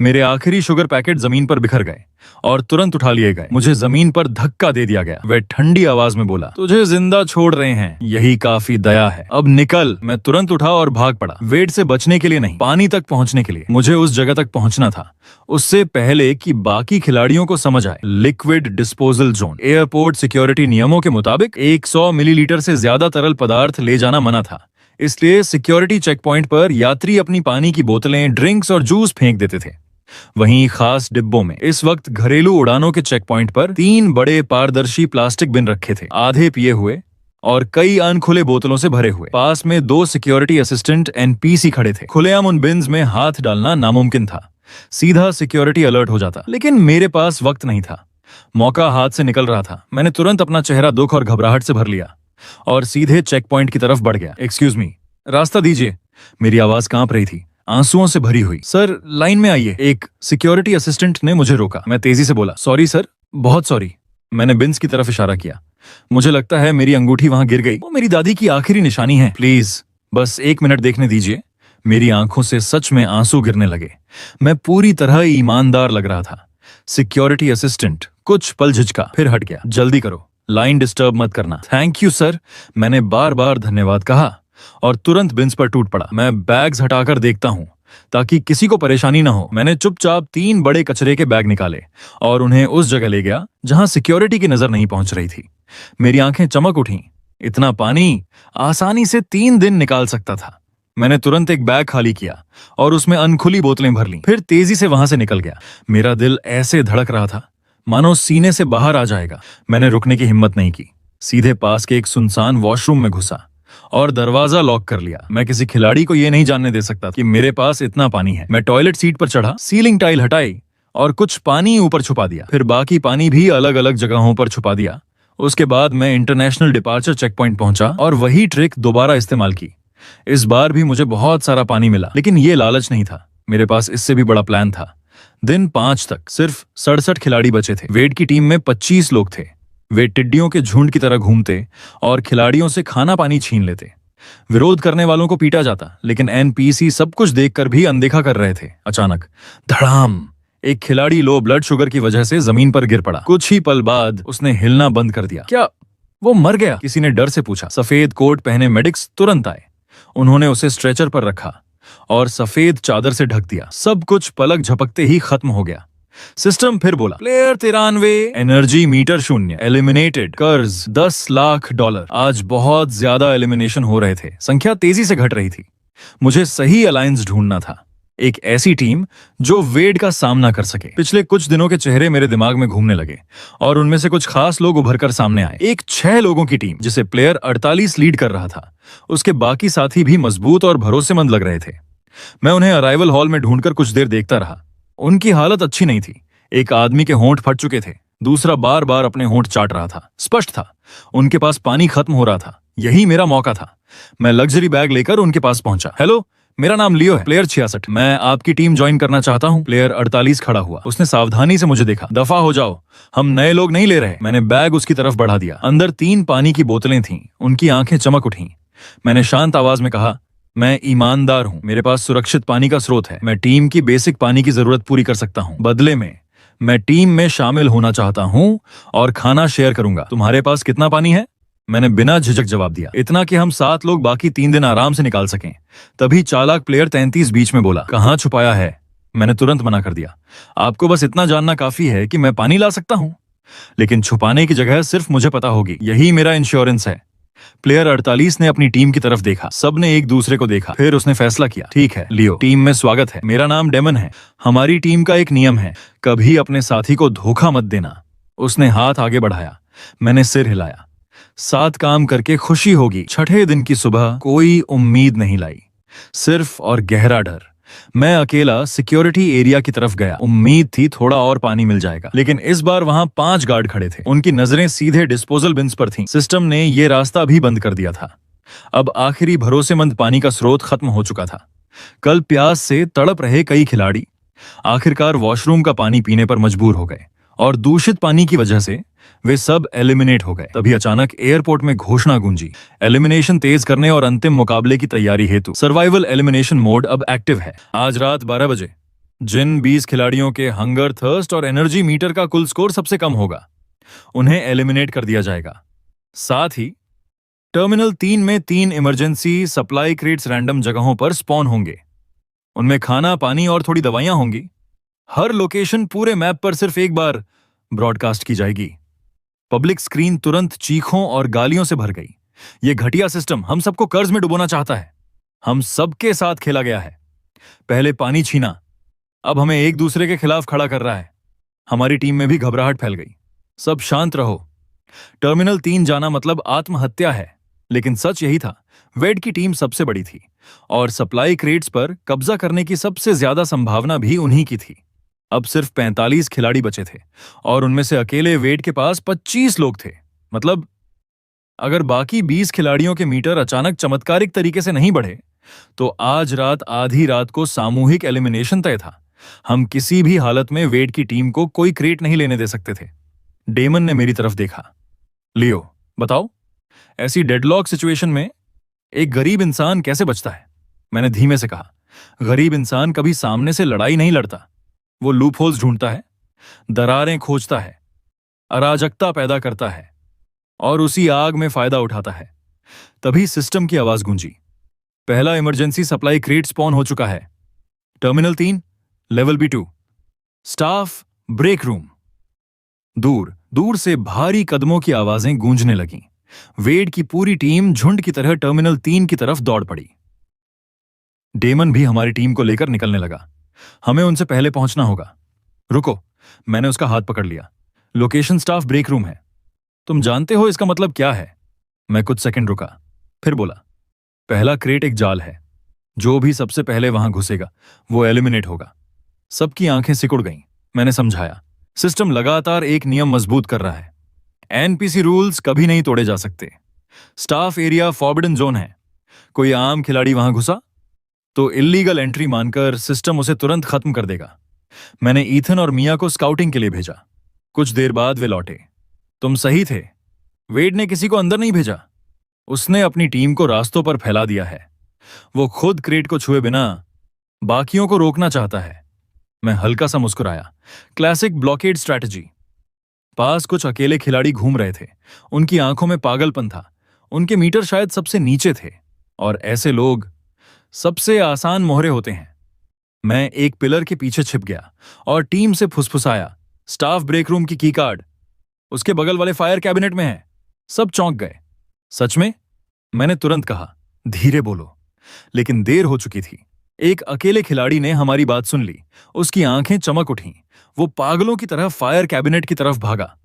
मेरे आखिरी शुगर पैकेट जमीन पर बिखर गए और तुरंत उठा लिए गए। मुझे जमीन पर धक्का दे दिया गया। वह ठंडी आवाज में बोला, तुझे जिंदा छोड़ रहे हैं, यही काफी दया है, अब निकल। मैं तुरंत उठा और भाग पड़ा। वेड से बचने के लिए नहीं, पानी तक पहुंचने के लिए। मुझे उस जगह तक पहुंचना था उससे पहले कि बाकी खिलाड़ियों को समझ आए। Liquid disposal zone. Airport security नियमों के मुताबिक 100 मिलीलीटर से ज्यादा तरल पदार्थ ले जाना मना था, इसलिए सिक्योरिटी चेक पॉइंट पर यात्री अपनी पानी की बोतलें, ड्रिंक्स और जूस फेंक देते थे। वहीं खास डिब्बों में इस वक्त घरेलू उड़ानों के चेक पॉइंट पर 3 बड़े पारदर्शी प्लास्टिक बिन रखे थे, आधे पिए हुए और कई अनखुले बोतलों से भरे हुए। पास में 2 सिक्योरिटी असिस्टेंट एनपीसी खड़े थे। खुलेआम उन बिन्स में हाथ डालना नामुमकिन था, सीधा सिक्योरिटी अलर्ट हो जाता। लेकिन मेरे पास वक्त नहीं था, मौका हाथ से निकल रहा था। मैंने तुरंत अपना चेहरा दुख और घबराहट से भर लिया और सीधे चेक पॉइंट की तरफ बढ़ गया। एक्सक्यूज मी, रास्ता दीजिए। मेरी आवाज कांप रही थी, आंसुओं से भरी हुई। सर, लाइन में आइए। एक सिक्योरिटी असिस्टेंट ने मुझे रोका। मैं तेजी से बोला, सॉरी सर, बहुत सॉरी। मैंने बिन्स की तरफ इशारा किया। मुझे लगता है मेरी अंगूठी वहां गिर गई, वो मेरी दादी की आखिरी निशानी है। प्लीज बस 1 मिनट देखने दीजिए। मेरी आंखों से सच में आंसू गिरने लगे। मैं पूरी तरह ईमानदार लग रहा था। सिक्योरिटी असिस्टेंट कुछ पल झिझका, फिर हट गया। जल्दी करो, लाइन डिस्टर्ब मत करना। थैंक यू सर, मैंने बार बार धन्यवाद कहा और तुरंत बिन्स पर टूट पड़ा। मैं बैग्स हटाकर देखता हूं ताकि किसी को परेशानी न हो। मैंने चुपचाप 3 बड़े कचरे के बैग निकाले और उन्हें उस जगह ले गया जहां सिक्योरिटी की नजर नहीं पहुंच रही थी। मेरी आंखें चमक उठीं। इतना पानी आसानी से 3 दिन निकाल सकता था। मैंने तुरंत एक बैग खाली किया और उसमें अनखुली बोतलें भर लीं, फिर तेजी से वहां से निकल गया। मेरा दिल ऐसे धड़क रहा था मानो सीने से बाहर आ जाएगा। मैंने रुकने की हिम्मत नहीं की, सीधे पास के एक सुनसान वॉशरूम में घुसा और दरवाजा लॉक कर लिया। मैं किसी खिलाड़ी को यह नहीं जानने दे सकता कि मेरे पास इतना पानी है। मैं टॉयलेट सीट पर चढ़ा, सीलिंग टाइल हटाई और कुछ पानी ऊपर छुपा दिया। फिर बाकी पानी भी अलग अलग जगहों पर छुपा दिया। उसके बाद मैं इंटरनेशनल डिपार्चर चेक पॉइंट पहुंचा और वही ट्रिक दोबारा इस्तेमाल की। इस बार भी मुझे बहुत सारा पानी मिला, लेकिन ये लालच नहीं था, मेरे पास इससे भी बड़ा प्लान था। दिन 5 तक सिर्फ 67 खिलाड़ी बचे थे। वेड की टीम में 25 लोग थे। वे टिड्डियों के झुंड की तरह घूमते और खिलाड़ियों से खाना पानी छीन लेते। विरोध करने वालों को पीटा जाता, लेकिन एनपीसी सब कुछ देखकर भी अनदेखा कर रहे थे। अचानक धड़ाम, एक खिलाड़ी लो ब्लड शुगर की वजह से जमीन पर गिर पड़ा। कुछ ही पल बाद उसने हिलना बंद कर दिया। क्या वो मर गया? किसी ने डर से पूछा। सफेद कोट पहने मेडिक्स तुरंत आए। उन्होंने उसे स्ट्रेचर पर रखा और सफेद चादर से ढक दिया। सब कुछ पलक झपकते ही खत्म हो गया। सिस्टम फिर बोला, प्लेयर 93, एनर्जी मीटर 0, एलिमिनेटेड, कर्ज $10 लाख। आज बहुत ज्यादा एलिमिनेशन हो रहे थे, संख्या तेजी से घट रही थी। मुझे सही अलायंस ढूंढना था, एक ऐसी टीम जो वेड का सामना कर सके। पिछले कुछ दिनों के चेहरे मेरे दिमाग में घूमने लगे और उनमें से कुछ खास लोग उभरकर सामने आए। एक 6 लोगों की टीम जिसे प्लेयर 48 लीड कर रहा था। उसके बाकी साथी भी मजबूत और भरोसेमंद लग रहे थे। मैं उन्हें अराइवल हॉल में ढूंढकर कुछ देर देखता रहा। उनकी हालत अच्छी नहीं थी। एक आदमी के होंठ फट चुके थे, दूसरा बार बार अपने होंठ चाट रहा था। स्पष्ट था उनके पास पानी खत्म हो रहा था। यही मेरा मौका था। मैं लग्जरी बैग लेकर उनके पास पहुंचा। हेलो, मेरा नाम लियो है, प्लेयर 66, मैं आपकी टीम ज्वाइन करना चाहता हूं। प्लेयर 48 खड़ा हुआ। उसने सावधानी से मुझे देखा। दफा हो जाओ, हम नए लोग नहीं ले रहे। मैंने बैग उसकी तरफ बढ़ा दिया। अंदर 3 पानी की बोतलें थीं। उनकी आंखें चमक उठीं। मैंने शांत आवाज में कहा, मैं ईमानदार हूं, मेरे पास सुरक्षित पानी का स्रोत है। मैं टीम की बेसिक पानी की जरूरत पूरी कर सकता हूं। बदले में मैं टीम में शामिल होना चाहता हूं और खाना शेयर करूंगा। तुम्हारे पास कितना पानी है? मैंने बिना झिझक जवाब दिया। इतना कि हम 7 लोग बाकी 3 दिन आराम से निकाल सकें। तभी चालाक प्लेयर 33 बीच में बोला, कहां छुपाया है? मैंने तुरंत मना कर दिया। आपको बस इतना जानना काफी है कि मैं पानी ला सकता हूं, लेकिन छुपाने की जगह सिर्फ मुझे पता होगी। यही मेरा इंश्योरेंस है। प्लेयर 48 ने अपनी टीम की तरफ देखा। सबने एक दूसरे को देखा, फिर उसने फैसला किया, ठीक है लियो, टीम में स्वागत है। मेरा नाम डेमन है। हमारी टीम का एक नियम है, कभी अपने साथी को धोखा मत देना। उसने हाथ आगे बढ़ाया। मैंने सिर हिलाया। साथ काम करके खुशी होगी। छठे दिन की सुबह कोई उम्मीद नहीं लाई, सिर्फ और गहरा डर। मैं अकेला सिक्योरिटी एरिया की तरफ गया। उम्मीद थी थोड़ा और पानी मिल जाएगा, लेकिन इस बार वहां 5 गार्ड खड़े थे। उनकी नजरें सीधे डिस्पोजल बिन्स पर थीं। सिस्टम ने ये रास्ता भी बंद कर दिया था। अब आखिरी भरोसेमंद पानी का स्रोत खत्म हो चुका था। कल प्यास से तड़प रहे कई खिलाड़ी आखिरकार वॉशरूम का पानी पीने पर मजबूर हो गए, और दूषित पानी की वजह से वे सब एलिमिनेट हो गए। तभी अचानक एयरपोर्ट में घोषणा गूंजी, एलिमिनेशन तेज करने और अंतिम मुकाबले की तैयारी हेतु सर्वाइवल एलिमिनेशन मोड अब एक्टिव है। आज रात 12 बजे जिन 20 खिलाड़ियों के हंगर, थर्स्ट और एनर्जी मीटर का कुल स्कोर सबसे कम होगा, उन्हें एलिमिनेट कर दिया जाएगा। साथ ही टर्मिनल 3 में 3 इमरजेंसी सप्लाई क्रेट्स रैंडम जगहों पर स्पॉन होंगे। उनमें खाना, पानी और थोड़ी दवाइयां होंगी। हर लोकेशन पूरे मैप पर सिर्फ एक बार ब्रॉडकास्ट की जाएगी। पब्लिक स्क्रीन तुरंत चीखों और गालियों से भर गई। यह घटिया सिस्टम हम सबको कर्ज में डुबोना चाहता है। हम सबके साथ खेला गया है। पहले पानी छीना, अब हमें एक दूसरे के खिलाफ खड़ा कर रहा है। हमारी टीम में भी घबराहट फैल गई। सब शांत रहो। टर्मिनल 3 जाना मतलब आत्महत्या है। लेकिन सच यही था, वेड की टीम सबसे बड़ी थी और सप्लाई क्रेट्स पर कब्जा करने की सबसे ज्यादा संभावना भी उन्हीं की थी। अब सिर्फ 45 खिलाड़ी बचे थे और उनमें से अकेले वेड के पास 25 लोग थे। मतलब अगर बाकी 20 खिलाड़ियों के मीटर अचानक चमत्कारिक तरीके से नहीं बढ़े तो आज रात आधी रात को सामूहिक एलिमिनेशन तय था। हम किसी भी हालत में वेड की टीम को कोई क्रेट नहीं लेने दे सकते थे। डेमन ने मेरी तरफ देखा। लियो, बताओ, ऐसी डेडलॉक सिचुएशन में एक गरीब इंसान कैसे बचता है? मैंने धीमे से कहा। गरीब इंसान कभी सामने से लड़ाई नहीं लड़ता। वो लूप होल्स ढूंढता है, दरारें खोजता है, अराजकता पैदा करता है और उसी आग में फायदा उठाता है। तभी सिस्टम की आवाज गूंजी। पहला इमरजेंसी सप्लाई क्रेट स्पॉन हो चुका है। Terminal 3, level B2, staff break room. दूर दूर से भारी कदमों की आवाजें गूंजने लगीं। वेड की पूरी टीम झुंड की तरह टर्मिनल 3 की तरफ दौड़ पड़ी। डेमन भी हमारी टीम को लेकर निकलने लगा। हमें उनसे पहले पहुंचना होगा। रुको, मैंने उसका हाथ पकड़ लिया। लोकेशन स्टाफ ब्रेक रूम है। तुम जानते हो इसका मतलब क्या है? मैं कुछ सेकंड रुका, फिर बोला, पहला क्रेट एक जाल है। जो भी सबसे पहले वहां घुसेगा वो एलिमिनेट होगा। सबकी आंखें सिकुड़ गईं। मैंने समझाया, सिस्टम लगातार एक नियम मजबूत कर रहा है। एनपीसी रूल्स कभी नहीं तोड़े जा सकते। स्टाफ एरिया फॉरबिडन जोन है। कोई आम खिलाड़ी वहां घुसा तो इल्लीगल एंट्री मानकर सिस्टम उसे तुरंत खत्म कर देगा। मैंने ईथन और मिया को स्काउटिंग के लिए भेजा। कुछ देर बाद वे लौटे। तुम सही थे, वेड ने किसी को अंदर नहीं भेजा। उसने अपनी टीम को रास्तों पर फैला दिया है। वो खुद क्रेट को छुए बिना बाकियों को रोकना चाहता है। मैं हल्का सा मुस्कुराया। Classic blockade strategy. पास कुछ अकेले खिलाड़ी घूम रहे थे। उनकी आंखों में पागलपन था। उनके मीटर शायद सबसे नीचे थे और ऐसे लोग सबसे आसान मोहरे होते हैं। मैं एक पिलर के पीछे छिप गया और टीम से फुसफुसाया, स्टाफ ब्रेक रूम की कार्ड उसके बगल वाले फायर कैबिनेट में है। सब चौंक गए। सच में? मैंने तुरंत कहा, धीरे बोलो। लेकिन देर हो चुकी थी। एक अकेले खिलाड़ी ने हमारी बात सुन ली। उसकी आंखें चमक उठीं। वो पागलों की तरह फायर कैबिनेट की तरफ भागा।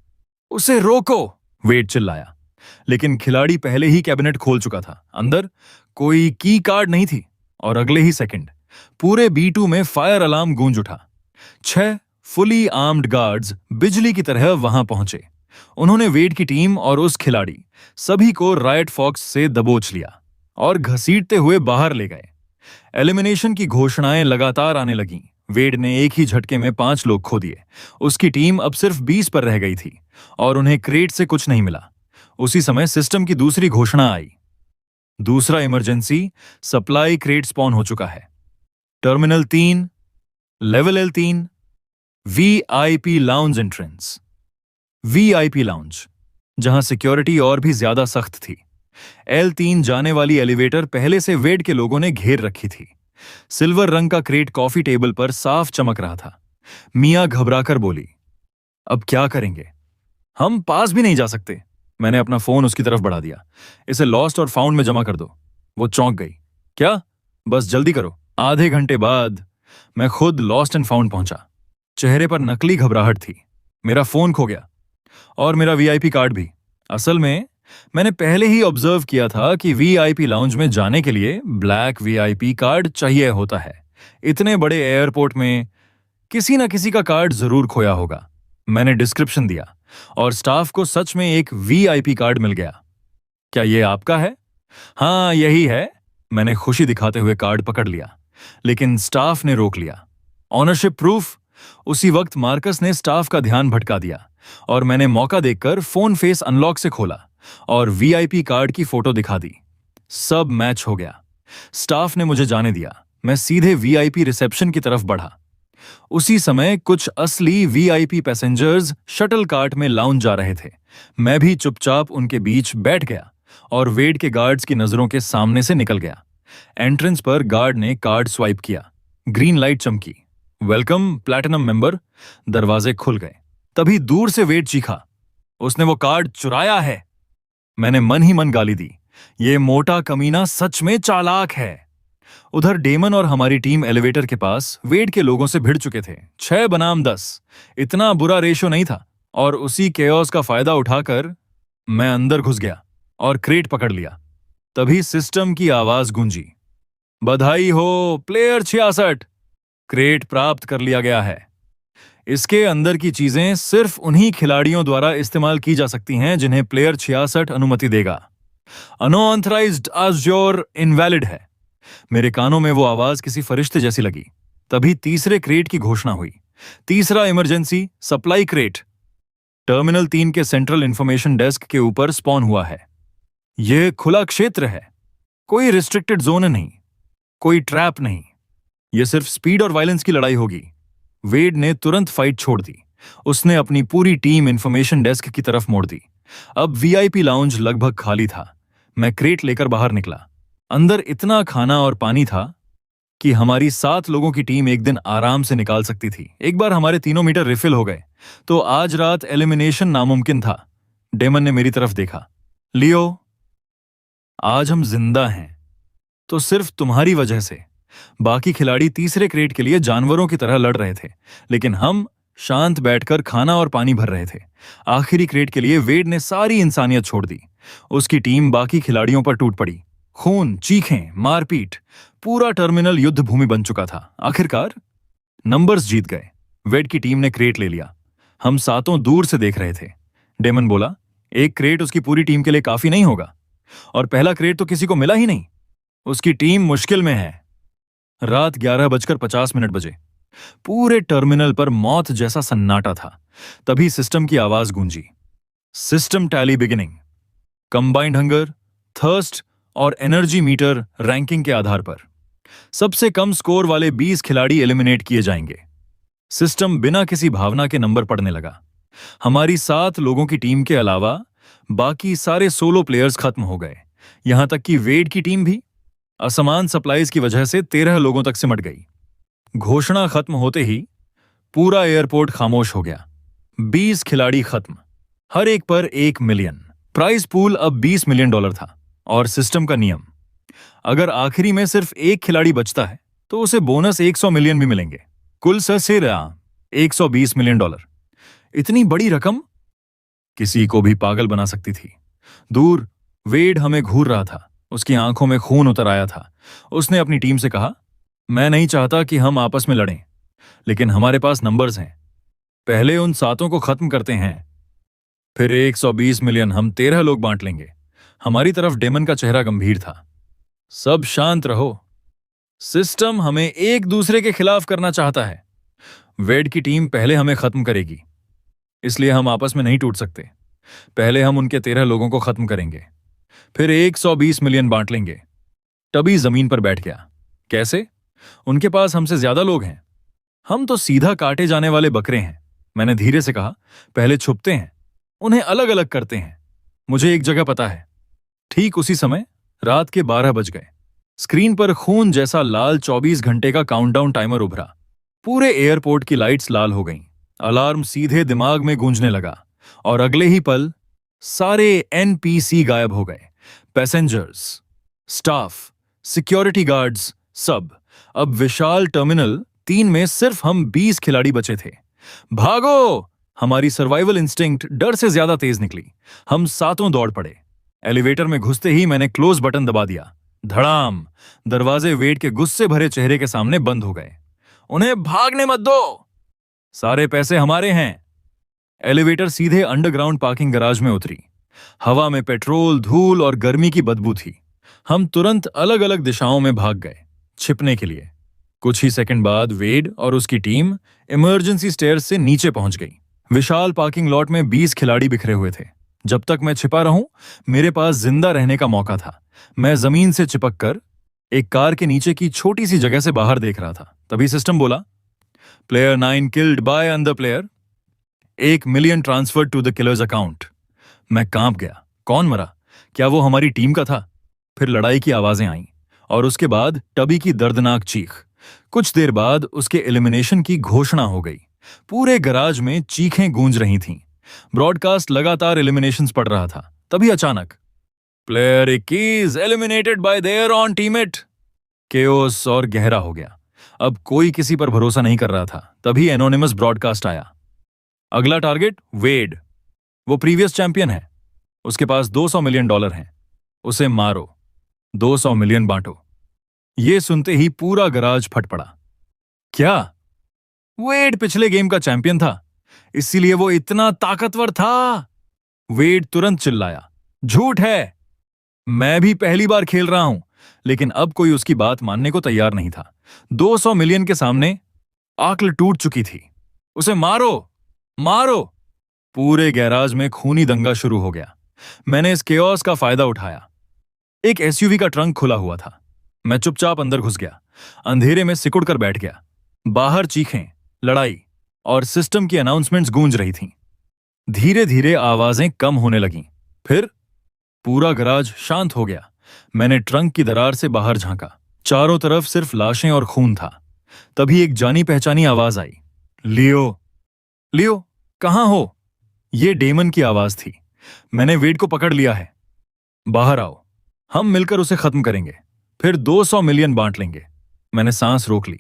उसे रोको, वेड चिल्लाया। लेकिन खिलाड़ी पहले ही कैबिनेट खोल चुका था। अंदर कोई की कार्ड नहीं थी और अगले ही सेकंड पूरे B2 में फायर अलार्म गूंज उठा। 6 फुली आर्म्ड गार्ड्स बिजली की तरह वहां पहुंचे। उन्होंने वेड की टीम और उस खिलाड़ी सभी को रायट फॉक्स से दबोच लिया और घसीटते हुए बाहर ले गए। एलिमिनेशन की घोषणाएं लगातार आने लगीं। वेड ने एक ही झटके में 5 लोग खो दिए। उसकी टीम अब सिर्फ 20 पर रह गई थी और उन्हें क्रेट से कुछ नहीं मिला। उसी समय सिस्टम की दूसरी घोषणा आई। दूसरा इमरजेंसी सप्लाई क्रेट स्पॉन हो चुका है। Terminal 3, level L3, VIP lounge entrance. VIP lounge, जहां सिक्योरिटी और भी ज्यादा सख्त थी। L3 जाने वाली एलिवेटर पहले से वेड के लोगों ने घेर रखी थी। सिल्वर रंग का क्रेट कॉफी टेबल पर साफ चमक रहा था। मिया घबराकर बोली, अब क्या करेंगे? हम पास भी नहीं जा सकते। मैंने अपना फोन उसकी तरफ बढ़ा दिया। इसे लॉस्ट और फाउंड में जमा कर दो। वो चौंक गई। क्या? बस जल्दी करो। आधे घंटे बाद मैं खुद लॉस्ट एंड फाउंड पहुंचा। चेहरे पर नकली घबराहट थी। मेरा फोन खो गया और मेरा वीआईपी कार्ड भी। असल में मैंने पहले ही ऑब्जर्व किया था कि वीआईपी लाउंज में जाने के लिए ब्लैक वीआईपी कार्ड चाहिए होता है। इतने बड़े एयरपोर्ट में किसी ना किसी का कार्ड जरूर खोया होगा। मैंने डिस्क्रिप्शन दिया और स्टाफ को सच में एक वीआईपी कार्ड मिल गया। क्या ये आपका है? हाँ, यही है। मैंने खुशी दिखाते हुए कार्ड पकड़ लिया, लेकिन स्टाफ ने रोक लिया। Ownership proof? उसी वक्त मार्कस ने स्टाफ का ध्यान भटका दिया और मैंने मौका देखकर फोन फेस अनलॉक से खोला और वीआईपी कार्ड की फोटो दिखा दी। सब मैच हो गया। स्टाफ ने मुझे जाने दिया। मैं सीधे वीआईपी रिसेप्शन की तरफ बढ़ा। उसी समय कुछ असली वीआईपी पैसेंजर्स शटल कार्ट में लाउंज जा रहे थे। मैं भी चुपचाप उनके बीच बैठ गया और वेड के गार्ड्स की नजरों के सामने से निकल गया। एंट्रेंस पर गार्ड ने कार्ड स्वाइप किया। ग्रीन लाइट चमकी। Welcome platinum member. दरवाजे खुल गए। तभी दूर से वेड चीखा, उसने वो कार्ड चुराया है। मैंने मन ही मन गाली दी। ये मोटा कमीना सच में चालाक है। उधर डेमन और हमारी टीम एलिवेटर के पास वेड के लोगों से भिड़ चुके थे। 6 बनाम 10। इतना बुरा रेशो नहीं था। और उसी केओस का फायदा उठाकर मैं अंदर घुस गया और क्रेट पकड़ लिया। तभी सिस्टम की आवाज गूंजी, बधाई हो प्लेयर 66, क्रेट प्राप्त कर लिया गया है। इसके अंदर की चीजें सिर्फ उन्हीं खिलाड़ियों द्वारा इस्तेमाल की जा सकती हैं जिन्हें प्लेयर 66 अनुमति देगा। अनऑथराइज्ड अज़्योर इनवैलिड है। मेरे कानों में वो आवाज किसी फरिश्ते जैसी लगी। तभी तीसरे क्रेट की घोषणा हुई। तीसरा इमरजेंसी सप्लाई क्रेट टर्मिनल 3 के सेंट्रल इंफॉर्मेशन डेस्क के ऊपर स्पॉन हुआ है। यह खुला क्षेत्र है। कोई रिस्ट्रिक्टेड जोन नहीं, कोई ट्रैप नहीं। यह सिर्फ स्पीड और वायलेंस की लड़ाई होगी। वेड ने तुरंत फाइट छोड़ दी। उसने अपनी पूरी टीम इंफॉर्मेशन डेस्क की तरफ मोड़ दी। अब वीआईपी लाउंज लगभग खाली था। मैं क्रेट लेकर बाहर निकला। अंदर इतना खाना और पानी था कि हमारी 7 लोगों की टीम एक दिन आराम से निकाल सकती थी। एक बार हमारे 3 मीटर रिफिल हो गए तो आज रात एलिमिनेशन नामुमकिन था। डेमन ने मेरी तरफ देखा। लियो, आज हम जिंदा हैं तो सिर्फ तुम्हारी वजह से। बाकी खिलाड़ी तीसरे क्रेट के लिए जानवरों की तरह लड़ रहे थे, लेकिन हम शांत बैठकर खाना और पानी भर रहे थे। आखिरी क्रेट के लिए वेड ने सारी इंसानियत छोड़ दी। उसकी टीम बाकी खिलाड़ियों पर टूट पड़ी। खून, चीखें, मारपीट, पूरा टर्मिनल युद्ध भूमि बन चुका था। आखिरकार नंबर्स जीत गए। वेड की टीम ने क्रेट ले लिया। हम 7 दूर से देख रहे थे। डेमन बोला, एक क्रेट उसकी पूरी टीम के लिए काफी नहीं होगा, और पहला क्रेट तो किसी को मिला ही नहीं। उसकी टीम मुश्किल में है। रात 11:50 बजे। पूरे टर्मिनल पर मौत जैसा सन्नाटा था। तभी सिस्टम की आवाज गूंजी, system tally beginning. Combined hunger, thirst और एनर्जी मीटर रैंकिंग के आधार पर सबसे कम स्कोर वाले 20 खिलाड़ी एलिमिनेट किए जाएंगे। सिस्टम बिना किसी भावना के नंबर पढ़ने लगा। हमारी 7 लोगों की टीम के अलावा बाकी सारे सोलो प्लेयर्स खत्म हो गए, यहां तक कि वेड की टीम भी असमान सप्लाईज की वजह से 13 लोगों तक सिमट गई। घोषणा खत्म होते ही पूरा एयरपोर्ट खामोश हो गया। 20 खिलाड़ी खत्म, हर एक पर 1 मिलियन। प्राइज पूल अब $20 मिलियन था और सिस्टम का नियम, अगर आखिरी में सिर्फ एक खिलाड़ी बचता है तो उसे बोनस 100 मिलियन भी मिलेंगे। कुल ससेरा $120 मिलियन। इतनी बड़ी रकम किसी को भी पागल बना सकती थी। दूर वेड हमें घूर रहा था। उसकी आंखों में खून उतर आया था। उसने अपनी टीम से कहा, मैं नहीं चाहता कि हम आपस में लड़ें, लेकिन हमारे पास नंबर्स हैं। पहले उन 7 को खत्म करते हैं, फिर 120 मिलियन हम 13 लोग बांट लेंगे। हमारी तरफ डेमन का चेहरा गंभीर था। सब शांत रहो। सिस्टम हमें एक दूसरे के खिलाफ करना चाहता है। वेड की टीम पहले हमें खत्म करेगी, इसलिए हम आपस में नहीं टूट सकते। पहले हम उनके 13 लोगों को खत्म करेंगे, फिर 120 मिलियन बांट लेंगे। टबी जमीन पर बैठ गया। कैसे? उनके पास हमसे ज्यादा लोग हैं। हम तो सीधा काटे जाने वाले बकरे हैं। मैंने धीरे से कहा, पहले छुपते हैं, उन्हें अलग अलग करते हैं। मुझे एक जगह पता है। ठीक उसी समय रात के 12 बज गए। स्क्रीन पर खून जैसा लाल 24 घंटे का काउंटडाउन टाइमर उभरा। पूरे एयरपोर्ट की लाइट्स लाल हो गईं। अलार्म सीधे दिमाग में गूंजने लगा और अगले ही पल सारे एनपीसी गायब हो गए। पैसेंजर्स, स्टाफ, सिक्योरिटी गार्ड्स, सब। अब विशाल टर्मिनल 3 में सिर्फ हम 20 खिलाड़ी बचे थे। भागो! हमारी सर्वाइवल इंस्टिंक्ट डर से ज्यादा तेज निकली। हम सातों दौड़ पड़े। एलिवेटर में घुसते ही मैंने क्लोज बटन दबा दिया। धड़ाम! दरवाजे वेड के गुस्से भरे चेहरे के सामने बंद हो गए। उन्हें भागने मत दो! सारे पैसे हमारे हैं। एलिवेटर सीधे अंडरग्राउंड पार्किंग गराज में उतरी। हवा में पेट्रोल, धूल और गर्मी की बदबू थी। हम तुरंत अलग अलग दिशाओं में भाग गए, छिपने के लिए। कुछ ही सेकंड बाद वेड और उसकी टीम इमरजेंसी स्टेयर्स से नीचे पहुंच गई। विशाल पार्किंग लॉट में 20 खिलाड़ी बिखरे हुए थे। जब तक मैं छिपा रहूं, मेरे पास जिंदा रहने का मौका था। मैं जमीन से चिपक कर एक कार के नीचे की छोटी सी जगह से बाहर देख रहा था। तभी सिस्टम बोला, player 9 killed by another player, 1 million transfer to the killers account. मैं कांप गया। कौन मरा? क्या वो हमारी टीम का था? फिर लड़ाई की आवाजें आईं और उसके बाद टबी की दर्दनाक चीख। कुछ देर बाद उसके एलिमिनेशन की घोषणा हो गई। पूरे गराज में चीखें गूंज रही थीं। ब्रॉडकास्ट लगातार एलिमिनेशंस पढ़ रहा था। तभी अचानक, player 21 eliminated bye there on teammate. Chaos और गहरा हो गया। अब कोई किसी पर भरोसा नहीं कर रहा था। तभी एनोनिमस ब्रॉडकास्ट आया, अगला टारगेट वेड। वो प्रीवियस चैंपियन है। उसके पास $200 मिलियन हैं। उसे मारो, 200 मिलियन बांटो। ये सुनते ही पूरा गराज फट पड़ा। क्या? वेड पिछले गेम का चैंपियन था, इसीलिए वो इतना ताकतवर था? वेड तुरंत चिल्लाया, झूठ है। मैं भी पहली बार खेल रहा हूं। लेकिन अब कोई उसकी बात मानने को तैयार नहीं था। 200 मिलियन के सामने आंकल टूट चुकी थी। उसे मारो, मारो! पूरे गैराज में खूनी दंगा शुरू हो गया। मैंने इस केओस का फायदा उठाया। एक एसयूवी का ट्रंक खुला हुआ था। मैं चुपचाप अंदर घुस गया। अंधेरे में सिकुड़ कर बैठ गया। बाहर चीखें, लड़ाई और सिस्टम की अनाउंसमेंट्स गूंज रही थीं। धीरे धीरे आवाजें कम होने लगीं। फिर पूरा गराज शांत हो गया। मैंने ट्रंक की दरार से बाहर झांका। चारों तरफ सिर्फ लाशें और खून था। तभी एक जानी पहचानी आवाज आई, लियो, लियो, कहां हो? यह डेमन की आवाज थी। मैंने वेड को पकड़ लिया है। बाहर आओ, हम मिलकर उसे खत्म करेंगे, फिर 200 मिलियन बांट लेंगे। मैंने सांस रोक ली।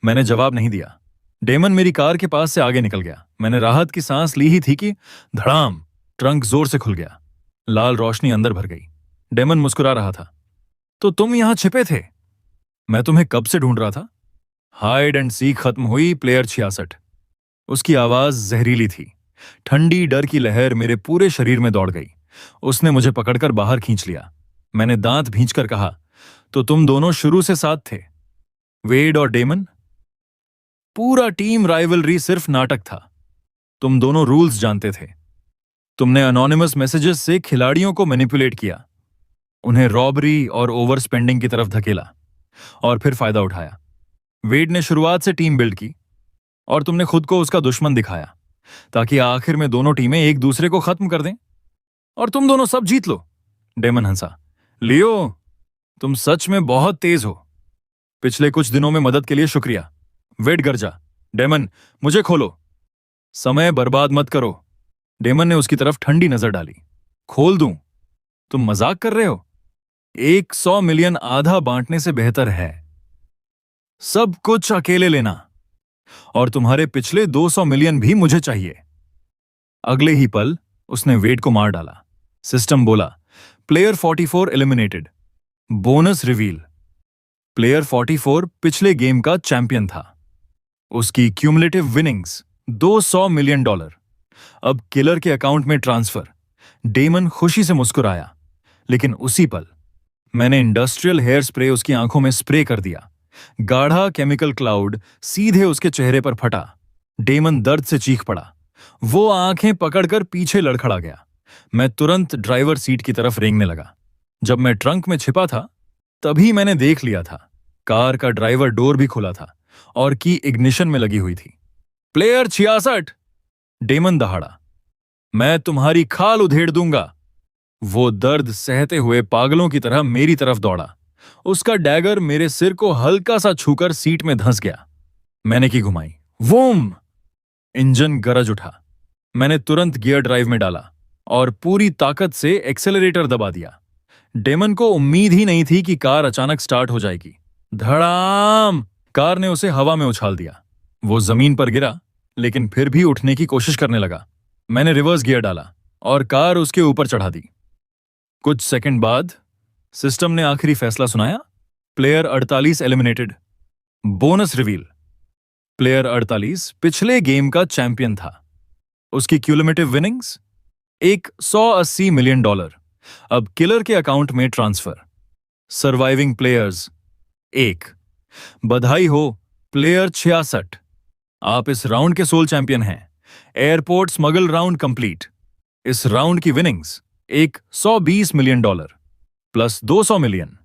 मैंने जवाब नहीं दिया। डेमन मेरी कार के पास से आगे निकल गया। मैंने राहत की सांस ली ही थी कि धड़ाम! ट्रंक जोर से खुल गया। लाल रोशनी अंदर भर गई। डेमन मुस्कुरा रहा था। तो तुम यहां छिपे थे? मैं तुम्हें कब से ढूंढ रहा था। हाइड एंड सीक खत्म हुई, प्लेयर 66। उसकी आवाज जहरीली थी। ठंडी डर की लहर मेरे पूरे शरीर में दौड़ गई। उसने मुझे पकड़कर बाहर खींच लिया। मैंने दांत भींचकर कहा, तो तुम दोनों शुरू से साथ थे, वेड और डेमन? पूरा टीम राइवलरी सिर्फ नाटक था। तुम दोनों रूल्स जानते थे। तुमने अनोनिमस मैसेजेस से खिलाड़ियों को मैनिपुलेट किया, उन्हें रॉबरी और ओवर स्पेंडिंग की तरफ धकेला और फिर फायदा उठाया। वेड ने शुरुआत से टीम बिल्ड की और तुमने खुद को उसका दुश्मन दिखाया ताकि आखिर में दोनों टीमें एक दूसरे को खत्म कर दें और तुम दोनों सब जीत लो। डेमन हंसा। लियो, तुम सच में बहुत तेज हो। पिछले कुछ दिनों में मदद के लिए शुक्रिया। वेड गरजा। डेमन, मुझे खोलो। समय बर्बाद मत करो। डेमन ने उसकी तरफ ठंडी नजर डाली। खोल दूं? तुम मजाक कर रहे हो? 100 मिलियन आधा बांटने से बेहतर है। सब कुछ अकेले लेना। और तुम्हारे पिछले 200 मिलियन भी मुझे चाहिए। अगले ही पल उसने वेड को मार डाला। सिस्टम बोला, player 44 eliminated. Bonus reveal, player 44 पिछले गेम का चैंपियन था। उसकी क्यूमुलेटिव विनिंग्स $200 मिलियन। अब किलर के अकाउंट में ट्रांसफर। डेमन खुशी से मुस्कुराया। लेकिन उसी पल मैंने इंडस्ट्रियल हेयर स्प्रे उसकी आंखों में स्प्रे कर दिया। गाढ़ा केमिकल क्लाउड सीधे उसके चेहरे पर फटा। डेमन दर्द से चीख पड़ा। वो आंखें पकड़कर पीछे लड़खड़ा गया। मैं तुरंत ड्राइवर सीट की तरफ रेंगने लगा। जब मैं ट्रंक में छिपा था तभी मैंने देख लिया था, कार का ड्राइवर डोर भी खुला था और की इग्निशन में लगी हुई थी। प्लेयर 66, डेमन दहाड़ा। मैं तुम्हारी खाल उधेड़ दूंगा। वो दर्द सहते हुए पागलों की तरह मेरी तरफ दौड़ा। उसका डैगर मेरे सिर को हल्का सा छूकर सीट में धंस गया। मैंने की घुमाई। वूम! इंजन गरज उठा। मैंने तुरंत गियर ड्राइव में डाला और पूरी ताकत से एक्सेलरेटर दबा दिया। डेमन को उम्मीद ही नहीं थी कि कार अचानक स्टार्ट हो जाएगी। धड़ाम! कार ने उसे हवा में उछाल दिया। वो जमीन पर गिरा, लेकिन फिर भी उठने की कोशिश करने लगा। मैंने रिवर्स गियर डाला और कार उसके ऊपर चढ़ा दी। कुछ सेकंड बाद सिस्टम ने आखिरी फैसला सुनाया। Player 48 eliminated. Bonus reveal. Player 48 पिछले गेम का चैंपियन था। उसकी क्यूमुलेटिव विनिंग्स $180 मिलियन। अब किलर के अकाउंट में ट्रांसफर। Surviving players 1। बधाई हो प्लेयर 66, आप इस राउंड के सोल चैंपियन हैं। Airport smuggle round complete. इस राउंड की winnings $120 million plus 200 million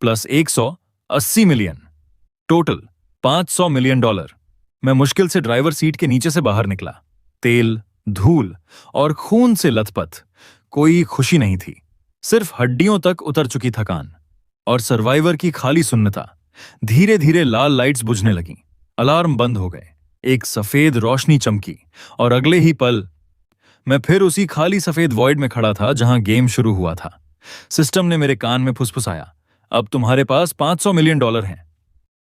plus 180 million, total $500 million. मैं मुश्किल से ड्राइवर सीट के नीचे से बाहर निकला। तेल, धूल और खून से लथपथ। कोई खुशी नहीं थी, सिर्फ हड्डियों तक उतर चुकी थकान और सर्वाइवर की खाली सुन्नता। धीरे धीरे लाल लाइट्स बुझने लगीं। अलार्म बंद हो गए। एक सफेद रोशनी चमकी और अगले ही पल मैं फिर उसी खाली सफेद वॉइड में खड़ा था जहां गेम शुरू हुआ था। सिस्टम ने मेरे कान में फुसफुसाया, अब तुम्हारे पास $500 मिलियन हैं।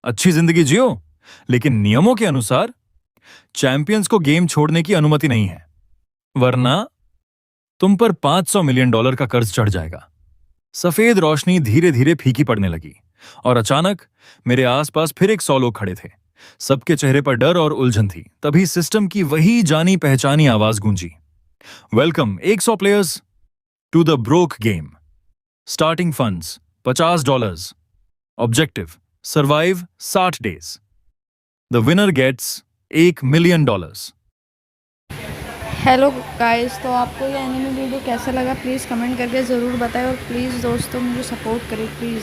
अच्छी जिंदगी जियो, लेकिन नियमों के अनुसार चैंपियंस को गेम छोड़ने की अनुमति नहीं है, वरना तुम पर $500 मिलियन का कर्ज चढ़ जाएगा। सफेद रोशनी धीरे धीरे फीकी पड़ने लगी और अचानक मेरे आसपास फिर 100 लोग खड़े थे। सबके चेहरे पर डर और उलझन थी। तभी सिस्टम की वही जानी पहचानी आवाज गूंजी, welcome 100 players to the broke game. Starting funds $50। Objective survive 60 days. The winner gets $1 million. Hello guys, तो आपको ये एनिमे वीडियो कैसा लगा प्लीज़ कमेंट करके ज़रूर बताएं और प्लीज़ दोस्तों मुझे सपोर्ट करें प्लीज़।